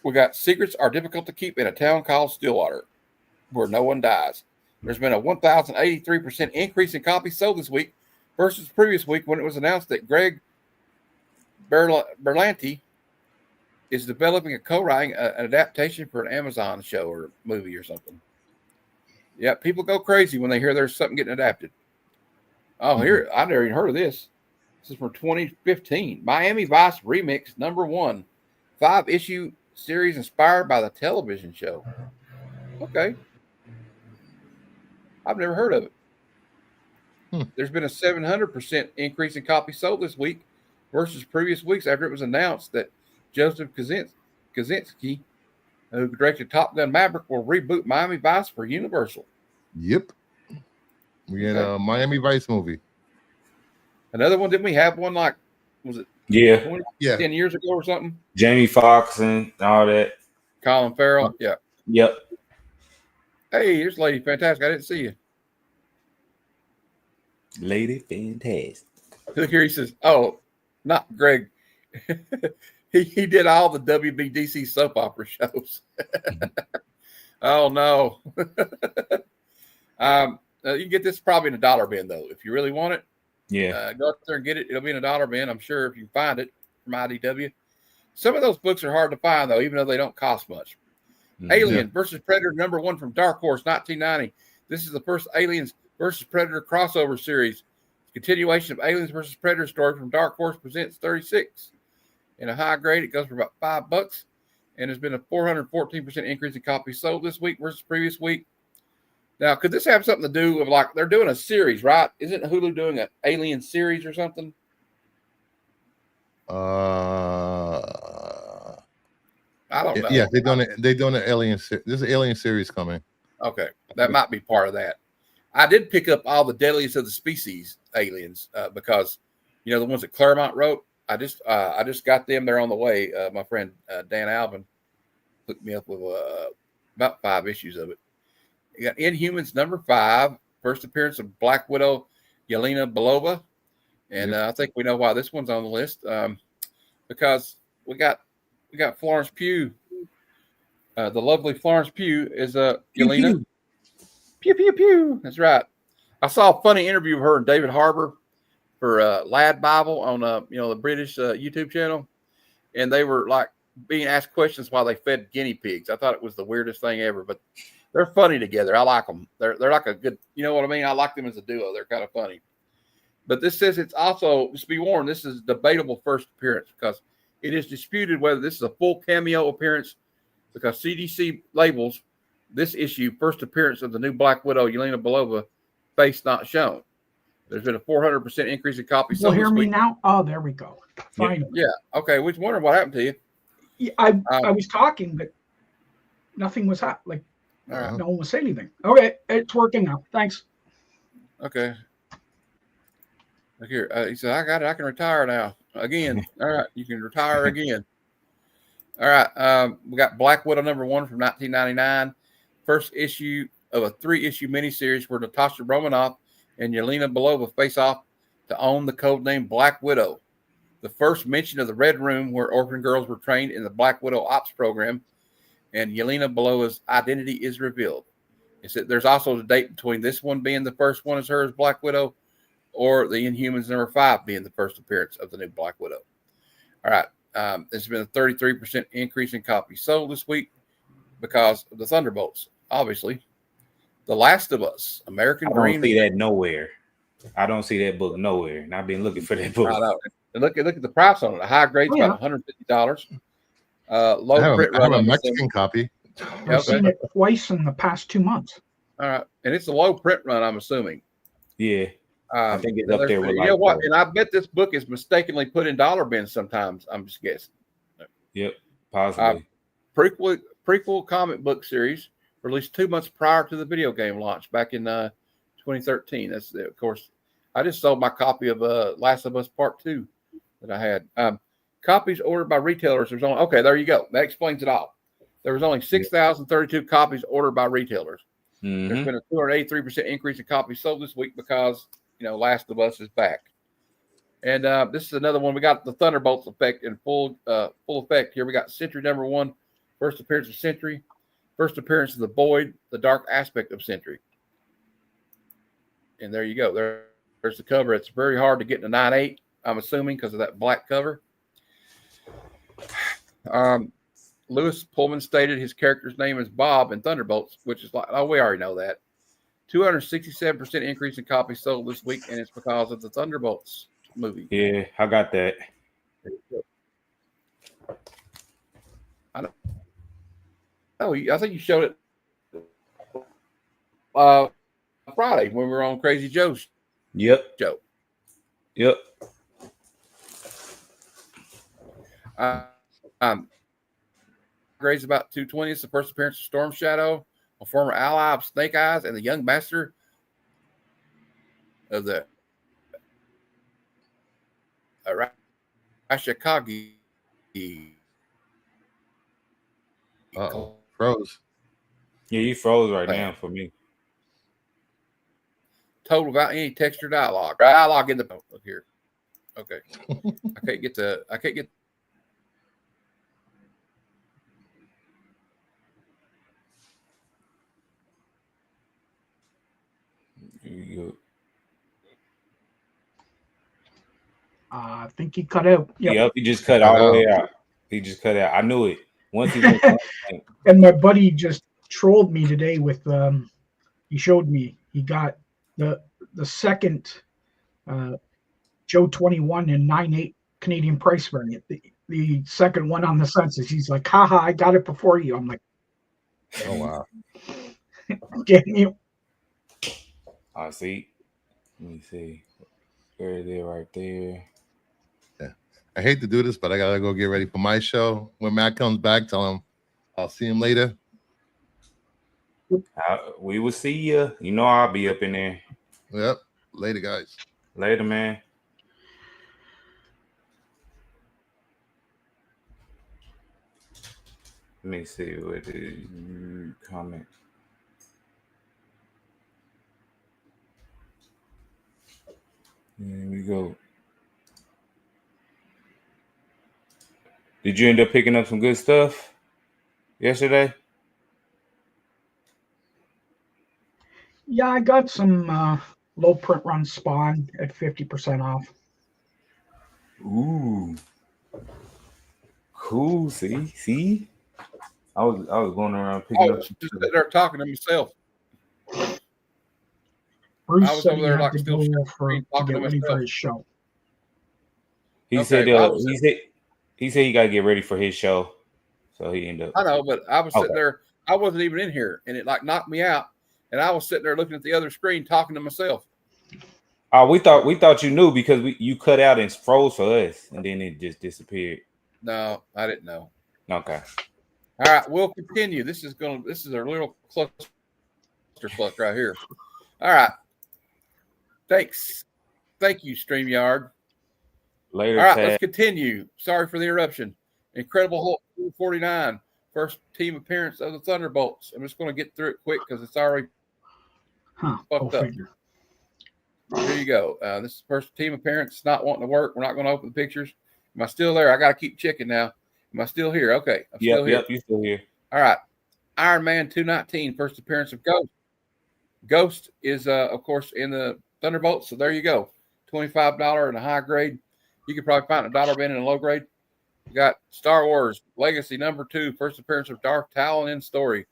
We got secrets are difficult to keep in a town called Stillwater, where no one dies. There's been a 1,083% increase in copies sold this week versus the previous week when it was announced that Greg Berlanti is developing a co-writing an adaptation for an Amazon show or movie or something. Yeah, people go crazy when they hear there's something getting adapted. Oh, here, I never even heard of this. This is from 2015. Miami Vice Remix #1. 5-issue series inspired by the television show. Okay. I've never heard of it. There's been a 700% increase in copies sold this week versus previous weeks after it was announced that Joseph Kaczynski, who directed Top Gun Maverick, will reboot Miami Vice for Universal. Yep. We get a Miami Vice movie. Another one, didn't we have one like, was it 10 years ago or something? Jamie Foxx and all that. Colin Farrell. Yeah. Yep. Hey, here's Lady Fantastic. I didn't see you. Lady Fantastic. Look here, he says, oh, not Greg. he did all the WBDC soap opera shows. Oh, no. You can get this probably in a dollar bin, though. If you really want it, go up there and get it. It'll be in a dollar bin, I'm sure, if you can find it from IDW. Some of those books are hard to find, though, even though they don't cost much. Alien versus Predator #1 from Dark Horse, 1990. This is the first Aliens versus Predator crossover series. Continuation of Aliens versus Predator story from Dark Horse presents 36. In a high grade, it goes for about $5, and there's been a 414% increase in copies sold this week versus previous week. Now, could this have something to do with, like, they're doing a series, right? Isn't Hulu doing an Alien series or something? I don't know. Yeah, they're doing an Alien. There's an Alien series coming. Okay, that might be part of that. I did pick up all the Deadliest of the Species aliens because, the ones that Claremont wrote. I just got them. They're on the way. My friend Dan Alvin hooked me up with about 5 issues of it. You got Inhumans #5, first appearance of Black Widow Yelena Belova, and I think we know why this one's on the list because we got Florence Pugh. The lovely Florence Pugh is Yelena. Pew, pew, pew. That's right. I saw a funny interview of her and David Harbour for Lad Bible on the British YouTube channel, and they were like being asked questions while they fed guinea pigs. I thought it was the weirdest thing ever, but they're funny together. I like them. They're like a good, you know what I mean? I like them as a duo. They're kind of funny. But this says it's also, just be warned, this is debatable first appearance because it is disputed whether this is a full cameo appearance because CDC labels this issue first appearance of the new Black Widow, Yelena Belova, face not shown. There's been a 400% increase in copies. You'll hear me now? Oh, there we go. Finally. Yeah. Okay. We was wondering what happened to you. Yeah, I was talking, but nothing was happening. No one was saying anything. Okay, it's working now. Thanks. Okay. Look here. He said, I got it. I can retire now. Again. All right. You can retire again. All right. We got Black Widow #1 from 1999. First issue of a 3-issue miniseries where Natasha Romanoff and Yelena Belova face off to own the codename Black Widow. The first mention of the Red Room where orphan girls were trained in the Black Widow Ops program, and Yelena Belova's identity is revealed. It said there's also a date between this one being the first one as her as Black Widow or the Inhumans #5 being the first appearance of the new Black Widow. All right. There's been a 33% increase in copies sold this week because of the Thunderbolts, obviously. The Last of Us, American Dream. I don't see that nowhere. I don't see that book nowhere, and I've been looking for that book. I know. And look at the price on it. A high grade's about $150. Low print run. I have a Mexican copy. I've seen it twice in the past 2 months. All right, and it's a low print run, I'm assuming. Yeah. I think it's up there with you know what? And I bet this book is mistakenly put in dollar bins sometimes. I'm just guessing. Yep, possibly. Prequel comic book series released 2 months prior to the video game launch back in 2013. That's of course. I just sold my copy of Last of Us Part 2 that I had. Copies ordered by retailers. There's only there you go. That explains it all. There was only 6,032 copies ordered by retailers. Mm-hmm. There's been a 283% increase in copies sold this week because Last of Us is back. And this is another one. We got the Thunderbolts effect in full effect here. We got Sentry #1, first appearance of Sentry, first appearance of the Void, the dark aspect of Sentry. And there you go. There's the cover. It's very hard to get in a 9.8, I'm assuming, because of that black cover. Lewis Pullman stated his character's name is Bob in Thunderbolts, which is like, we already know that. 267% increase in copies sold this week, and it's because of the Thunderbolts movie. Yeah, I got that. I think you showed it Friday when we were on Crazy Joe's show. Yep. Grades about 220. It's the first appearance of Storm Shadow, a former ally of Snake Eyes, and the young master of the Ashikagi. Uh-oh, froze. Yeah, you froze right now for me. Total without any text or dialogue. Dialogue in the look here. Okay. I can't get I think he cut out. Yep, he just cut all the way out. He just cut out. I knew it. Once he went and my buddy just trolled me today with he showed me he got the second Joe 21 and 9.8 Canadian price variant. The second one on the census. He's like, haha, I got it before you. I'm like, oh wow. Getting you. I see. Let me see. There it is right there. Yeah. I hate to do this, but I gotta go get ready for my show. When Matt comes back, tell him I'll see him later. We will see you. You know I'll be up in there. Yep. Later, guys. Later, man. Let me see what the comment. Here we go. Did you end up picking up some good stuff yesterday? Yeah, I got some low print run Spawn at 50% off. Ooh. Cool. See? I was going around picking up some just sitting there talking to myself. Bruce said he had to go to get ready for his show. He said he got to get ready for his show, so he ended up. I know, but I was sitting there. I wasn't even in here, and it like knocked me out. And I was sitting there looking at the other screen, talking to myself. Oh, we thought you knew because you cut out and froze for us, and then it just disappeared. No, I didn't know. Okay. All right, we'll continue. This is our little clusterfuck right here. All right. Thanks. Thank you, StreamYard. Later. All right, let's continue. Sorry for the interruption. Incredible Hulk 249, first team appearance of the Thunderbolts. I'm just going to get through it quick because it's already fucked up. Here you go. This is the first team appearance. It's not wanting to work. We're not going to open the pictures. Am I still there? I got to keep checking now. Am I still here? Okay. I'm still here. Yep, you're still here. All right. Iron Man 219, first appearance of Ghost. Ghost is, of course, in the Thunderbolts. So there you go. $25 in a high grade. You could probably find a dollar bin in a low grade. You got Star Wars Legacy #2, first appearance of Darth Talon in story.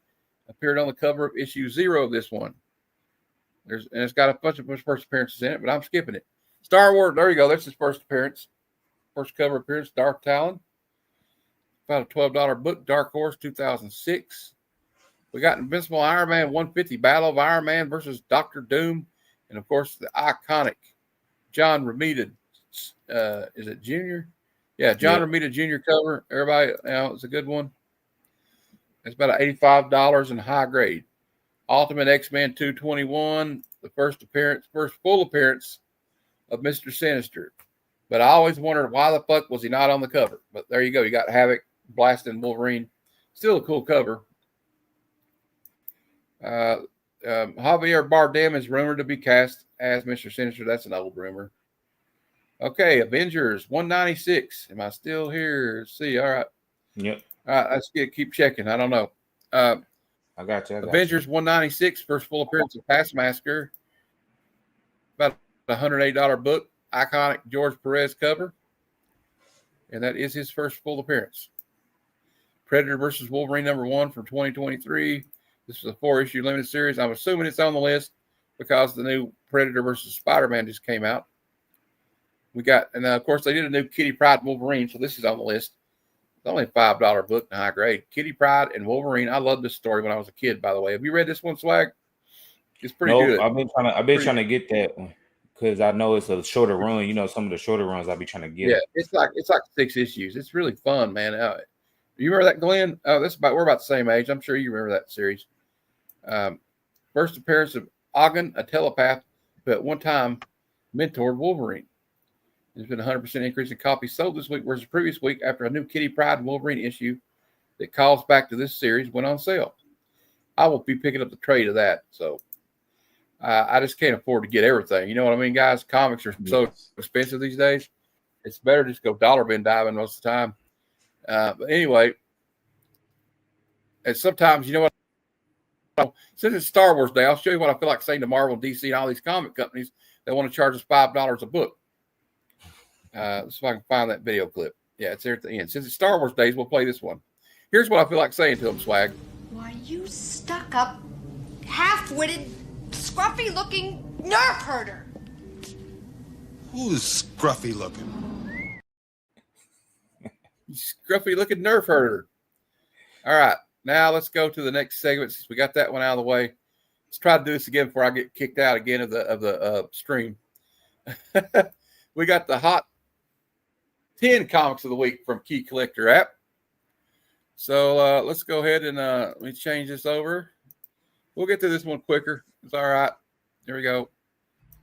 Appeared on the cover of issue 0 of this one. And it's got a bunch of first appearances in it, but I'm skipping it. Star Wars, there you go. That's his first appearance. First cover appearance, Darth Talon. About a $12 book, Dark Horse 2006. We got Invincible Iron Man 150, Battle of Iron Man versus Dr. Doom. And, of course, the iconic John Romita, is it Junior? Yeah, John Romita Jr. cover. Everybody, it's a good one. It's about $85 in high grade. Ultimate X-Men 221, the first full appearance of Mr. Sinister. But I always wondered why the fuck was he not on the cover. But there you go. You got Havoc blasting Wolverine. Still a cool cover. Javier Bardem is rumored to be cast as Mr. Sinister. That's an old rumor. Okay, Avengers 196. Am I still here? Let's see. All right. Yep. All right, let's keep checking. I don't know. I got you. Avengers 196, first full appearance of Taskmaster. About a $108 book. Iconic George Perez cover. And that is his first full appearance. Predator versus Wolverine #1 from 2023. This is a 4-issue limited series. I'm assuming it's on the list because the new Predator versus Spider-Man just came out. We got, and of course, they did a new Kitty Pryde Wolverine, so this is on the list. It's only a $5 book in high grade. Kitty Pryde and Wolverine. I loved this story when I was a kid, by the way. Have you read this one, Swag? It's pretty good. I've been trying to get that one because I know it's a shorter run. You know, some of the shorter runs I'll be trying to get. Yeah, it's like 6 issues. It's really fun, man. You remember that, Glenn? Oh, we're about the same age. I'm sure you remember that series. First appearance of Ogden, a telepath, who at one time mentored Wolverine. There's been a 100% increase in copies sold this week versus the previous week after a new Kitty Pryde and Wolverine issue that calls back to this series went on sale. I will be picking up the trade of that. So I just can't afford to get everything. You know what I mean, guys? Comics are so expensive these days. It's better to just go dollar bin diving most of the time. But anyway, and sometimes, you know what? Since it's Star Wars Day, I'll show you what I feel like saying to Marvel, DC, and all these comic companies that want to charge us $5 a book. Let's see if I can find that video clip. Yeah, it's there at the end. Since it's Star Wars days, we'll play this one. Here's what I feel like saying to them, Swag. Why, you stuck-up, half-witted, scruffy-looking nerf herder. Who's scruffy looking? You scruffy-looking nerf herder. All right, now let's go to the next segment. Since we got that one out of the way, let's try to do this again before I get kicked out again of the stream. We got the Hot 10 Comics of the Week from Key Collector app. So let's go ahead and let me change this over. We'll get to this one quicker. It's all right. There we go.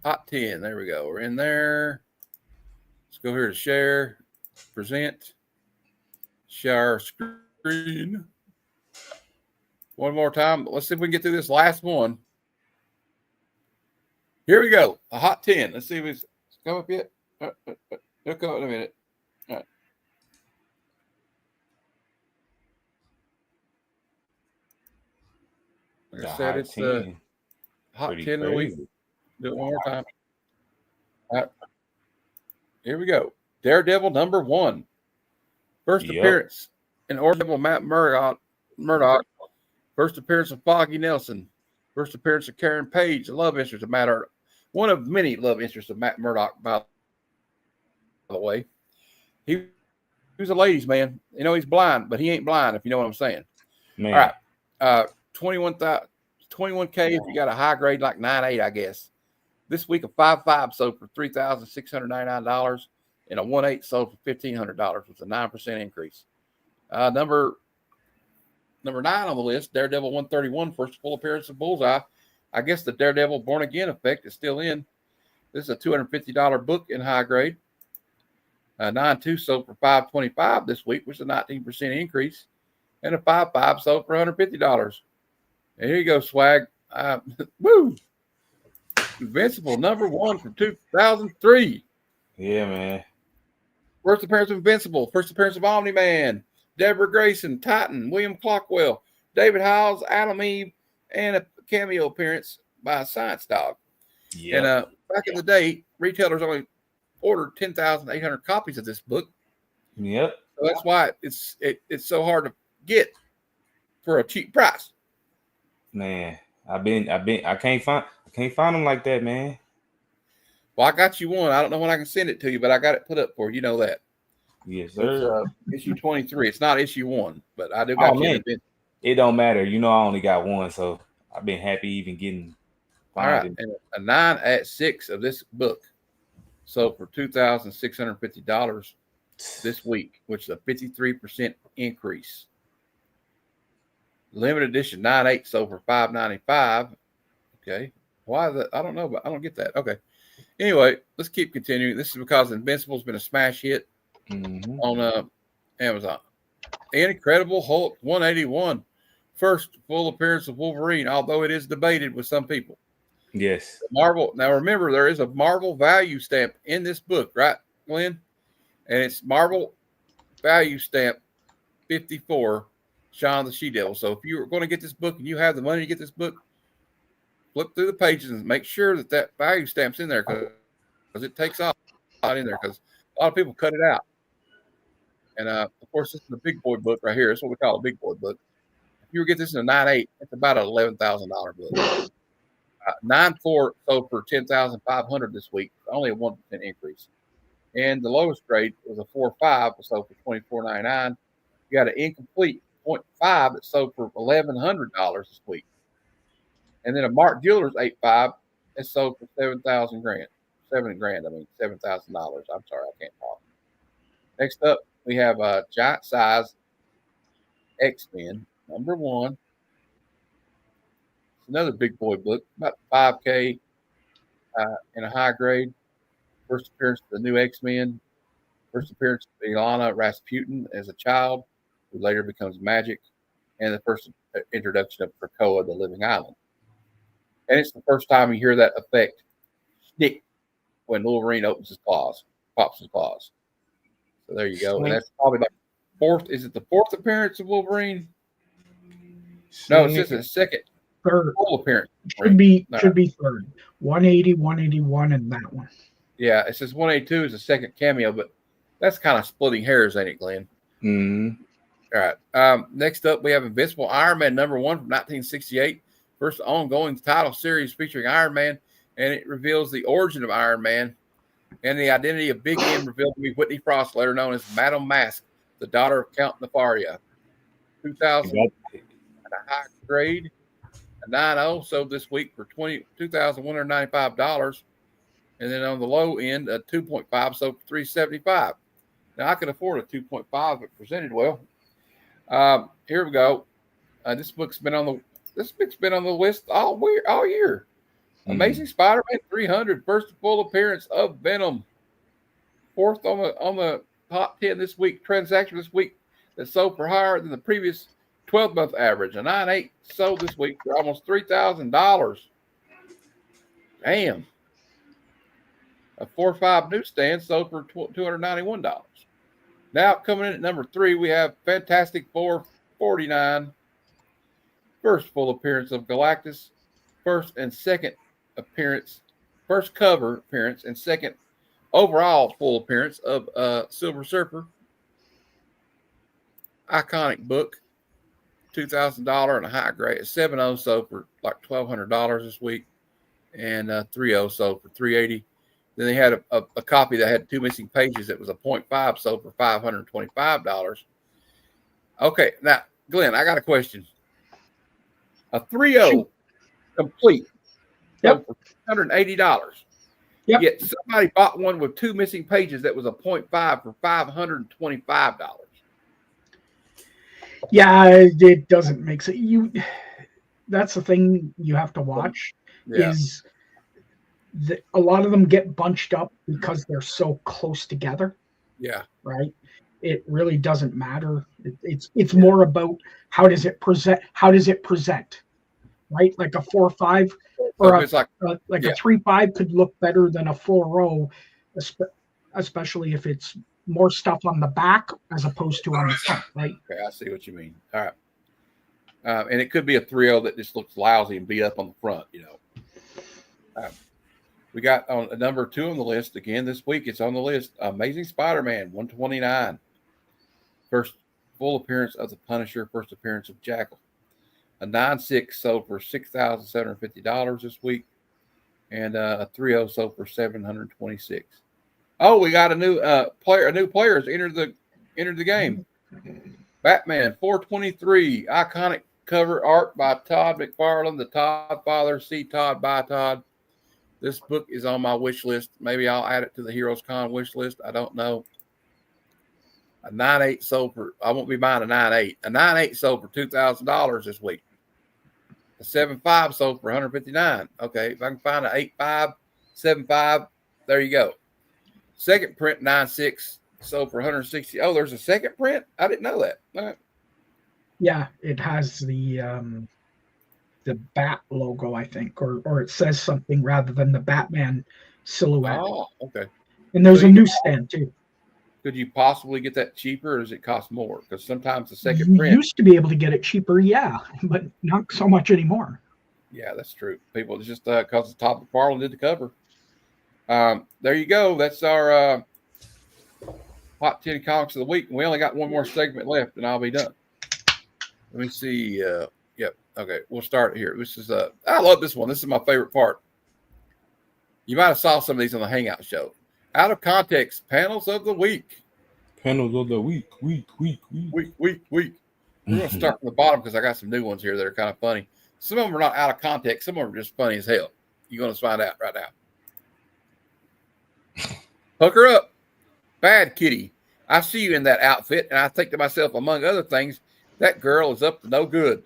Hot 10. There we go. We're in there. Let's go here to share, present, share screen. One more time. Let's see if we can get through this last one. Here we go. A Hot 10. Let's see if it's come up yet. It'll come in a minute. All right. Like I said, it's the Hot 10 of the week. Do it one more time. All right. Here we go. Daredevil #1. First appearance in Daredevil Matt Murdock. First appearance of Foggy Nelson. First appearance of Karen Page, the love interest of Matt Murdock. One of many love interests of Matt Murdock, by the way. He was a ladies' man. You know, he's blind, but he ain't blind, if you know what I'm saying. Man. All right. 21K if you got a high grade like 9.8, I guess. This week a 5.5 sold for $3,699 and a 1.8 sold for $1,500, with a 9% increase. Number 9 on the list, Daredevil 131, first full appearance of Bullseye. I guess the Daredevil Born Again effect is still in. This is a $250 book in high grade. 9.2 sold for $525 this week, which is a 19% increase, and a 5.5 sold for $150. And here you go, Swag. Woo! Invincible #1 from 2003. Yeah, man. First appearance of Invincible. First appearance of Omni-Man. Deborah Grayson, Titan, William Clockwell, David Howes, Adam Eve, and a cameo appearance by Science Dog. Yeah. And back in the day, retailers only ordered 10,800 copies of this book. Yep. So that's why it's so hard to get for a cheap price. Man, I can't find them like that, man. Well, I got you one. I don't know when I can send it to you, but I got it put up for you. You know that. Yes, sir. It's, issue 23. It's not issue 1, but I do got you. Man. It don't matter. You know, I only got one, so I've been happy even getting. All right, and a 9 at 6 of this book. sold for $2,650 this week, which is a 53% increase. Limited edition 9/8 sold for $595. Okay. Why that? I don't know, but I don't get that. Okay. Anyway, let's keep continuing. This is because Invincible's been a smash hit on Amazon. And Incredible Hulk 181. First full appearance of Wolverine, although it is debated with some people. Yes. Marvel. Now, remember, there is a Marvel value stamp in this book, right, Glenn? And it's Marvel value stamp 54, Shaun the She-Devil. So if you're going to get this book and you have the money to get this book, flip through the pages and make sure that that value stamp's in there because it takes off in there because a lot of people cut it out. And, of course, this is a big boy book right here. It's what we call a big boy book. If you get this in a 9/8, it's about an $11,000 book. 9/4 sold for $10,500 this week, only a 1% increase. And the lowest grade was a 4/5, sold for $24.99. You got an incomplete 0.5 that sold for $1,100 this week. And then a Mark Jewelers 8/5 that sold for $7,000. $7,000. I'm sorry, I can't talk. Next up, we have a giant size X-Men #1. It's another big boy book, about 5K in a high grade. First appearance of the new X-Men. First appearance of Ilana Rasputin as a child, who later becomes Magic. And the first introduction of Krakoa, the Living Island. And it's the first time you hear that effect stick when Wolverine opens his claws, pops his claws. So there you go. And that's probably like fourth. Is it the fourth appearance of Wolverine? No, it's just a second. Third. Full appearance. Should be third. 180, 181, and that one. Yeah, it says 182 is a second cameo, but that's kind of splitting hairs, ain't it, Glenn? Mm-hmm. All right. Next up, we have Invincible Iron Man #1 from 1968. First ongoing title series featuring Iron Man, and it reveals the origin of Iron Man and the identity of Big M revealed to be Whitney Frost, later known as Madame Mask, the daughter of Count Nefaria. 2000 at a high grade. A 9/0 sold this week for $2,195. And then on the low end, a 2.5 sold for $375. Now I can afford a 2.5 if presented well. Here we go. This book's been on the list all year. Amazing Spider-Man 300, first full appearance of Venom. Fourth on the top 10 this week. Transaction this week that sold for higher than the previous 12-month average. A 9/8 sold this week for almost $3,000. Damn. A 4/5 newsstand sold for $291. Now coming in at #3, we have Fantastic Four 49. First full appearance of Galactus. First cover appearance and second overall full appearance of Silver Surfer. Iconic book. $2,000 and a high grade. 7/0 sold for like $1,200 this week. And 3/0 sold for $380. Then they had a copy that had 2 missing pages that was a 0.5 sold for $525. Okay, now, Glenn, I got a question. A 3/0 complete sold for $180. Yep. Yet somebody bought one with 2 missing pages that was a 0.5 for $525. Yeah, it doesn't make sense. That's the thing you have to watch is a lot of them get bunched up because they're so close together. Yeah. Right. It really doesn't matter. It's more about how does it present? Right. Like a 4/5 or a 3/5 could look better than a 4/0, especially if it's more stuff on the back as opposed to on the front. Right. Okay, I see what you mean. All right. And it could be a 3/0 that just looks lousy and beat up on the front, We got on #2 on the list again this week. It's on the list. Amazing Spider-Man 129. First full appearance of the Punisher. First appearance of Jackal. A 9/6 sold for $6,750 this week, and a 3/0 sold for $726. Oh, we got a new player. A new player has entered the game. Batman 423, iconic cover art by Todd McFarlane, the Todd father. See Todd by Todd. This book is on my wish list. Maybe I'll add it to the Heroes Con wish list. I don't know. A 9.8 sold for, I won't be buying a 9.8. A 9.8 sold for $2,000 this week. A 7.5 sold for $159. Okay, if I can find an 8.5, 7.5, there you go. Second print 9.6 sold for $160. Oh, there's a second print? I didn't know that. All right. Yeah, it has the bat logo, I think, or it says something rather than the Batman silhouette. Oh, okay. And there's a newsstand too. Could you possibly get that cheaper, or does it cost more? Because sometimes the second You print. used to be able to get it cheaper, yeah, but not so much anymore. Yeah, that's true. People, it's just because the Todd McFarlane did the cover. There you go. That's our Hot 10 Comics of the Week. We only got one more segment left, and I'll be done. Let me see. Yep. Okay, we'll start here. This is I love this one. This is my favorite part. You might have saw some of these on the Hangout show. Out of context, panels of the week. Panels of the week. Week. We're going to start from the bottom because I got some new ones here that are kind of funny. Some of them are not out of context. Some of them are just funny as hell. You're going to find out right now. Hook her up. Bad kitty. I see you in that outfit, and I think to myself, among other things, that girl is up to no good.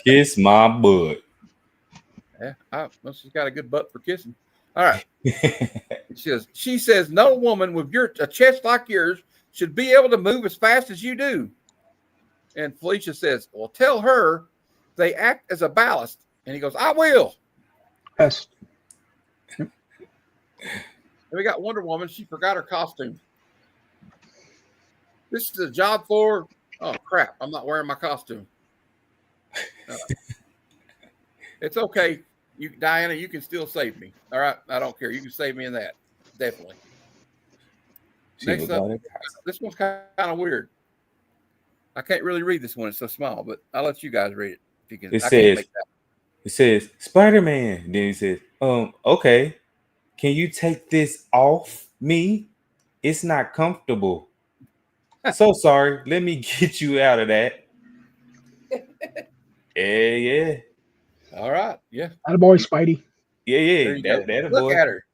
Kiss my butt. Yeah, well, she's got a good butt for kissing. All right. She says, no woman with a chest like yours should be able to move as fast as you do. And Felicia says, well, tell her they act as a ballast. And he goes, I will. Yes. And we got Wonder Woman. She forgot her costume. This is a job for, oh, crap. I'm not wearing my costume. It's okay. Diana, you can still save me. All right. I don't care. You can save me in that. Definitely. Next up, this one's kind of weird. I can't really read this one. It's so small, but I'll let you guys read it. If you can. It says Spider-Man. Then he says, okay. Can you take this off me? It's not comfortable. So sorry. Let me get you out of that. Yeah. All right. Yeah. Attaboy, Spidey. Yeah. Look at her.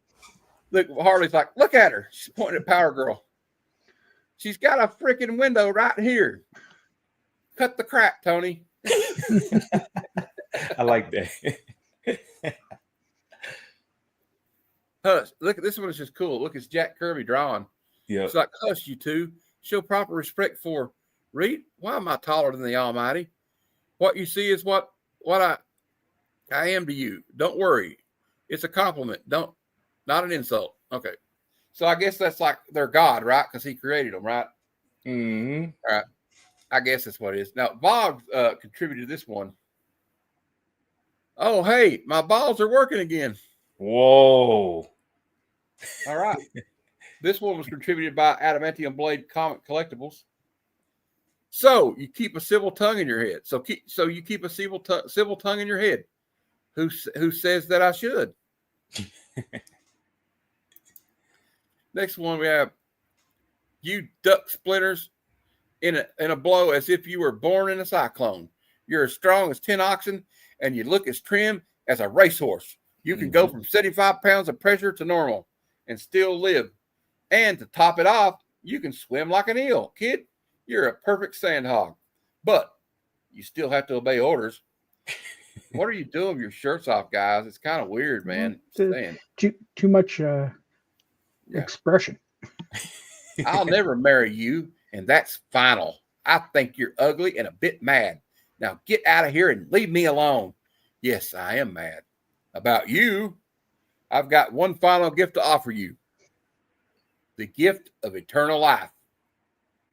Look, Harley's like, look at her. She's pointing at Power Girl. She's got a freaking window right here. Cut the crap, Tony. I like that. Hush. Look, this one is just cool. Look, it's Jack Kirby drawing. Yeah. It's like, hush, you two. Show proper respect for Reed. Why am I taller than the Almighty? What you see is what I am to you. Don't worry. It's a compliment. Not an insult. Okay. So I guess that's like their God, right? Because he created them, right? Mm-hmm. All right. I guess that's what it is. Now, Bob contributed this one. Oh, hey, my balls are working again. Whoa. All right. This one was contributed by Adamantium Blade Comic Collectibles. So you keep a civil tongue in your head. So you keep a civil tongue in your head. Who says that I should? Next one we have you duck splinters in a blow as if you were born in a cyclone. You're as strong as 10 oxen and you look as trim as a racehorse. You can go from 75 pounds of pressure to normal and still live. And to top it off, you can swim like an eel. Kid, you're a perfect sand hog. But you still have to obey orders. What are you doing with your shirts off, guys? It's kind of weird, man. Too much expression. I'll never marry you, and that's final. I think you're ugly and a bit mad. Now get out of here and leave me alone. Yes, I am mad. About you, I've got one final gift to offer you. The gift of eternal life.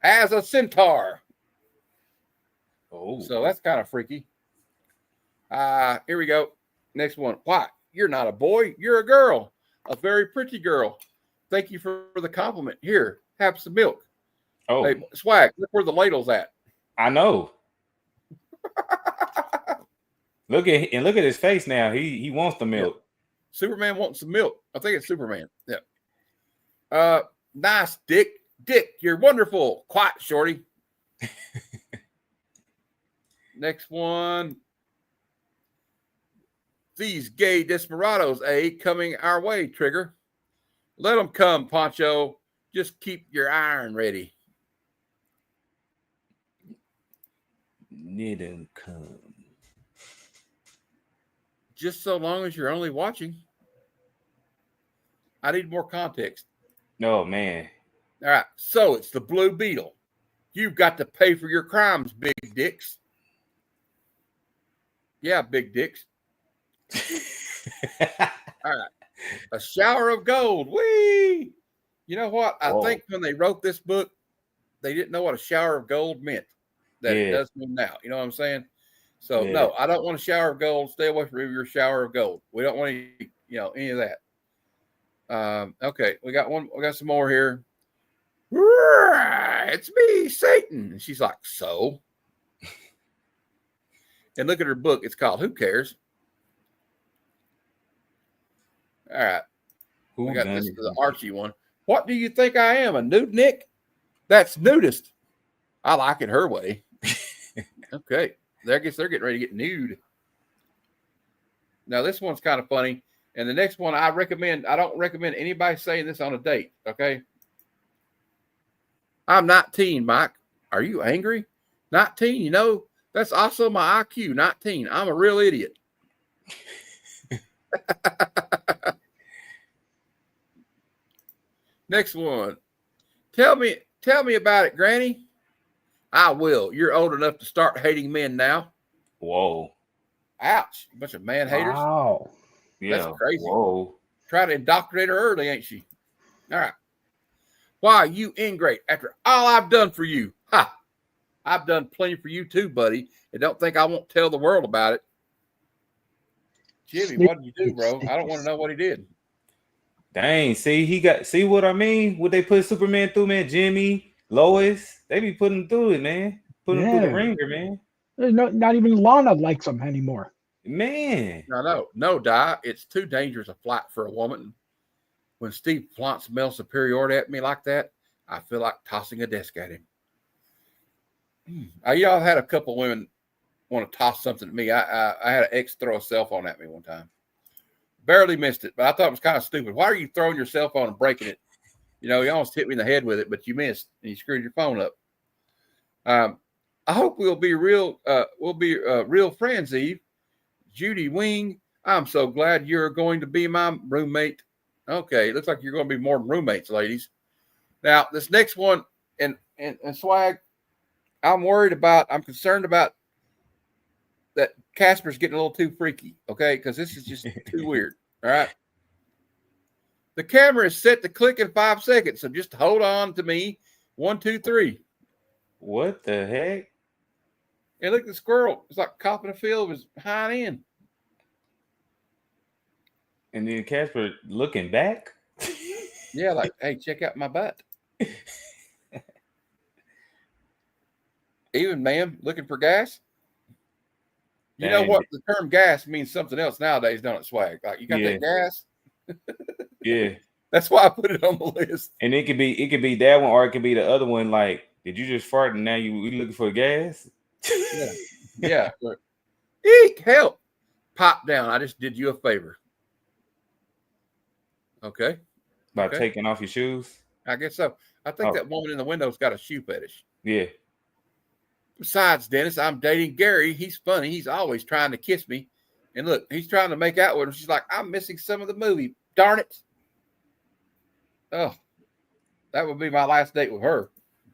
As a centaur. Oh. So that's kind of freaky. Here we go. Next one. Why? You're not a boy. You're a girl. A very pretty girl. Thank you for the compliment. Here, have some milk. Oh. Hey, Swag, look where the ladle's at. I know. Look at his face now. He wants the milk. Yeah. Superman wants some milk. I think it's Superman. Yeah. Nice, Dick. Dick, you're wonderful. Quiet, shorty. Next one. these gay desperados, coming our way, Trigger. Let them come, Poncho. Just keep your iron ready. Let them come. Just so long as you're only watching. I need more context. Oh, man. All right. So it's the Blue Beetle. You've got to pay for your crimes, big dicks. Yeah, big dicks. All right. A shower of gold. Whee! You know what? I think when they wrote this book, they didn't know what a shower of gold meant. That it does mean now. You know what I'm saying? So no, I don't want a shower of gold. Stay away from your shower of gold. We don't want any of that. Okay, we got one. We got some more here. It's me, Satan. And she's like, so. And look at her book. It's called Who Cares? All right. We got this is the Archie one. What do you think I am? A nude Nick? That's nudist. I like it her way. Okay. I guess they're getting ready to get nude. Now, this one's kind of funny. And the next one I don't recommend anybody saying this on a date. Okay. I'm 19, Mike. Are you angry? 19, that's also my IQ, 19. I'm a real idiot. Next one. Tell me about it, Granny. I will. You're old enough to start hating men now. Whoa. Ouch. A bunch of man haters. Wow. Yeah. That's crazy. Whoa. Try to indoctrinate her early, ain't she? All right. Why, you ingrate, after all I've done for you. Ha! I've done plenty for you too, buddy. And don't think I won't tell the world about it. Jimmy, what did you do, bro? I don't want to know what he did. Dang, see what I mean? What they put Superman through, man? Jimmy, Lois, they be putting him through it, man. Put him through the ringer, man. Not even Lana likes him anymore. Man. No, Di. It's too dangerous a flight for a woman. When Steve flaunts male superiority at me like that, I feel like tossing a desk at him. Y'all had a couple women want to toss something at me. I had an ex throw a cell phone at me one time. Barely missed it, but I thought it was kind of stupid. Why are you throwing your cell phone and breaking it? You almost hit me in the head with it, but you missed and you screwed your phone up. I hope we'll be real friends, Eve. Judy Wing, I'm so glad you're going to be my roommate. Okay, it looks like you're going to be more than roommates, ladies. Now, this next one, and Swag, I'm concerned about that Casper's getting a little too freaky, okay? Because this is just too weird, all right? The camera is set to click in 5 seconds, so just hold on to me. 1, 2, 3. What the heck? And look at the squirrel. It's like copping a field with his hind end. And then Casper looking back? Yeah, like, hey, check out my butt. Even, ma'am, looking for gas? You know what? The term gas means something else nowadays, don't it, Swag? Like, you got that gas? Yeah. That's why I put it on the list. And it could be that one, or it could be the other one. Like, did you just fart and now you looking for gas? Yeah. Eek, help. Pop down. I just did you a favor. Okay. By taking off your shoes? I guess so. I think that woman in the window's got a shoe fetish. Yeah. Besides, Dennis, I'm dating Gary. He's funny. He's always trying to kiss me. And look, he's trying to make out with her. She's like, I'm missing some of the movie. Darn it. Oh, that would be my last date with her.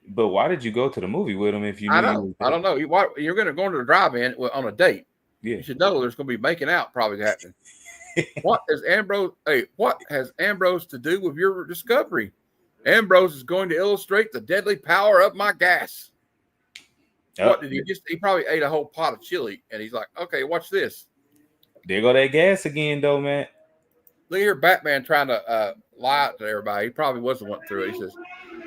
But why did you go to the movie with him if you knew I don't know. You're going to go to the drive-in on a date. Yeah. You should know there's going to be making out probably happening. What has Ambrose to do with your discovery? Ambrose is going to illustrate the deadly power of my gas. What did he probably ate a whole pot of chili and he's like, okay, watch this. There go that gas again, though, man. Look here, Batman trying to lie to everybody. He probably was the one through it. He says,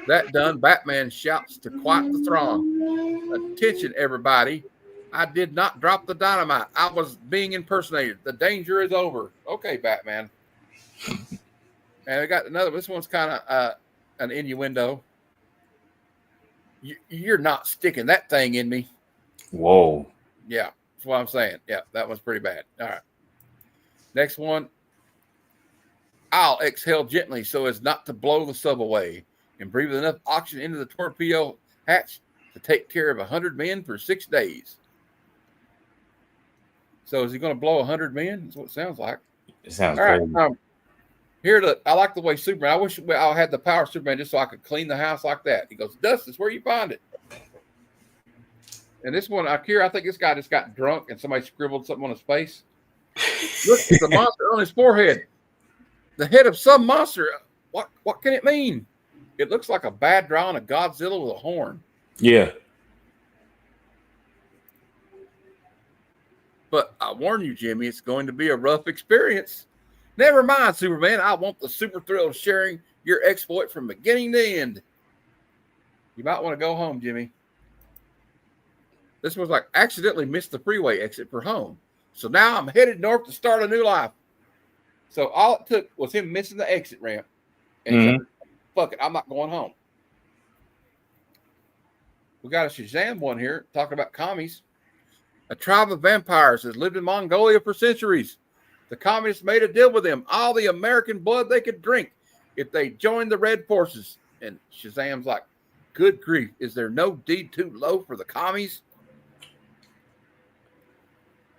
that done, Batman shouts to quiet the throng. Attention, everybody. I did not drop the dynamite. I was being impersonated. The danger is over. Okay, Batman. And I got another. This one's kind of an innuendo. You're not sticking that thing in me. Whoa. Yeah, that's what I'm saying. Yeah, that was pretty bad. All right. Next one. I'll exhale gently so as not to blow the sub away and breathe enough oxygen into the torpedo hatch to take care of 100 men for 6 days. So is he going to blow 100 men? That's what it sounds like. It sounds All right. crazy. I like the way Superman. I wish I had the power of Superman just so I could clean the house like that. He goes, dust is where you find it. And this one, I think this guy just got drunk and somebody scribbled something on his face. Look at the monster on his forehead. The head of some monster. What can it mean? It looks like a bad drawing of Godzilla with a horn. Yeah. But I warn you, Jimmy, it's going to be a rough experience. Never mind, Superman. I want the super thrill of sharing your exploit from beginning to end. You might want to go home, Jimmy. This was like accidentally missed the freeway exit for home. So now I'm headed north to start a new life. So all it took was him missing the exit ramp. And he said, fuck it, I'm not going home. We got a Shazam one here talking about commies. A tribe of vampires has lived in Mongolia for centuries. The communists made a deal with them, all the American blood they could drink if they joined the Red Forces. And Shazam's like, good grief, is there no deed too low for the commies?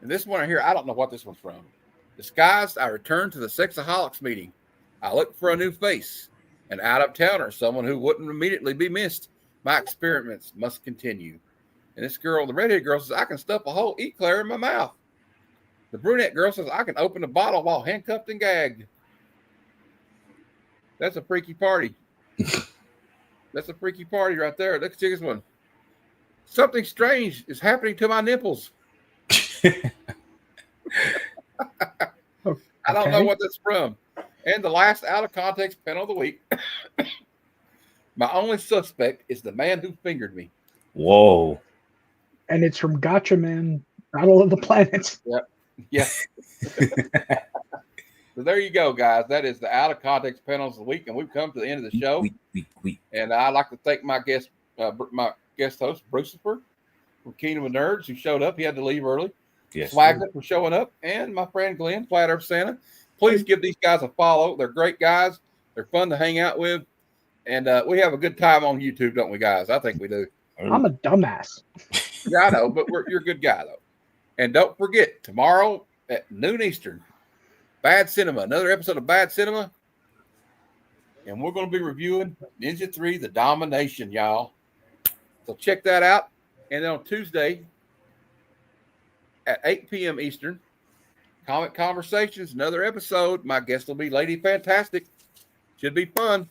And this one here, I don't know what this one's from. Disguised, I returned to the Sexaholics meeting. I looked for a new face, an out-of-towner, someone who wouldn't immediately be missed. My experiments must continue. And this girl, the redhead girl, says, I can stuff a whole eclair in my mouth. The brunette girl says, I can open a bottle while handcuffed and gagged. That's a freaky party. That's a freaky party right there. Let's see this one. Something strange is happening to my nipples. I don't know what that's from. And the last out of context panel of the week. My only suspect is the man who fingered me. Whoa. And it's from Gotcha Man, Battle of the Planets. Yep. Yeah. So there you go, guys. That is the out of context panels of the week, and we've come to the end of the show. And I'd like to thank my guest host, Brucifer from Kingdom of Nerds, who showed up. He had to leave early. Yes, Swaglet for showing up, and my friend Glenn, Flat Earth Santa. Please give these guys a follow. They're great guys. They're fun to hang out with, and we have a good time on YouTube, don't we, guys? I think we do. I'm a dumbass. Yeah, I know, but you're a good guy, though. And don't forget, tomorrow at noon Eastern, Bad Cinema, another episode of Bad Cinema, and we're going to be reviewing Ninja 3, The Domination, y'all. So check that out. And then on Tuesday at 8 p.m. Eastern, Comic Conversations, another episode. My guest will be Lady Fantastic. Should be fun.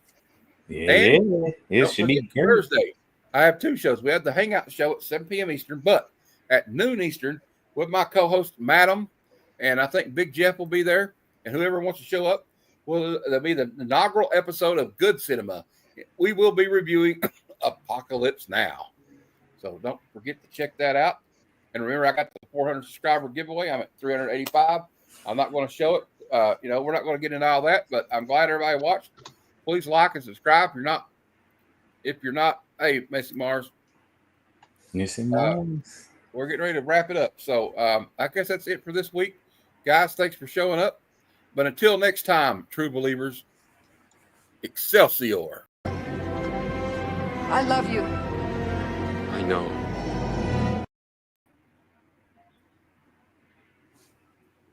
Yeah, and it should be Thursday. I have two shows. We have the Hangout show at 7 p.m. Eastern, but at noon Eastern with my co-host, Madam, and I think Big Jeff will be there, and whoever wants to show up, there'll be the inaugural episode of Good Cinema. We will be reviewing Apocalypse Now. So don't forget to check that out. And remember, I got the 400 subscriber giveaway. I'm at 385. I'm not going to show it. We're not going to get into all that, but I'm glad everybody watched. Please like and subscribe. If you're not, hey, Messy Mars. Messy Mars. We're getting ready to wrap it up. So I guess that's it for this week. Guys, thanks for showing up. But until next time, true believers, Excelsior. I love you. I know.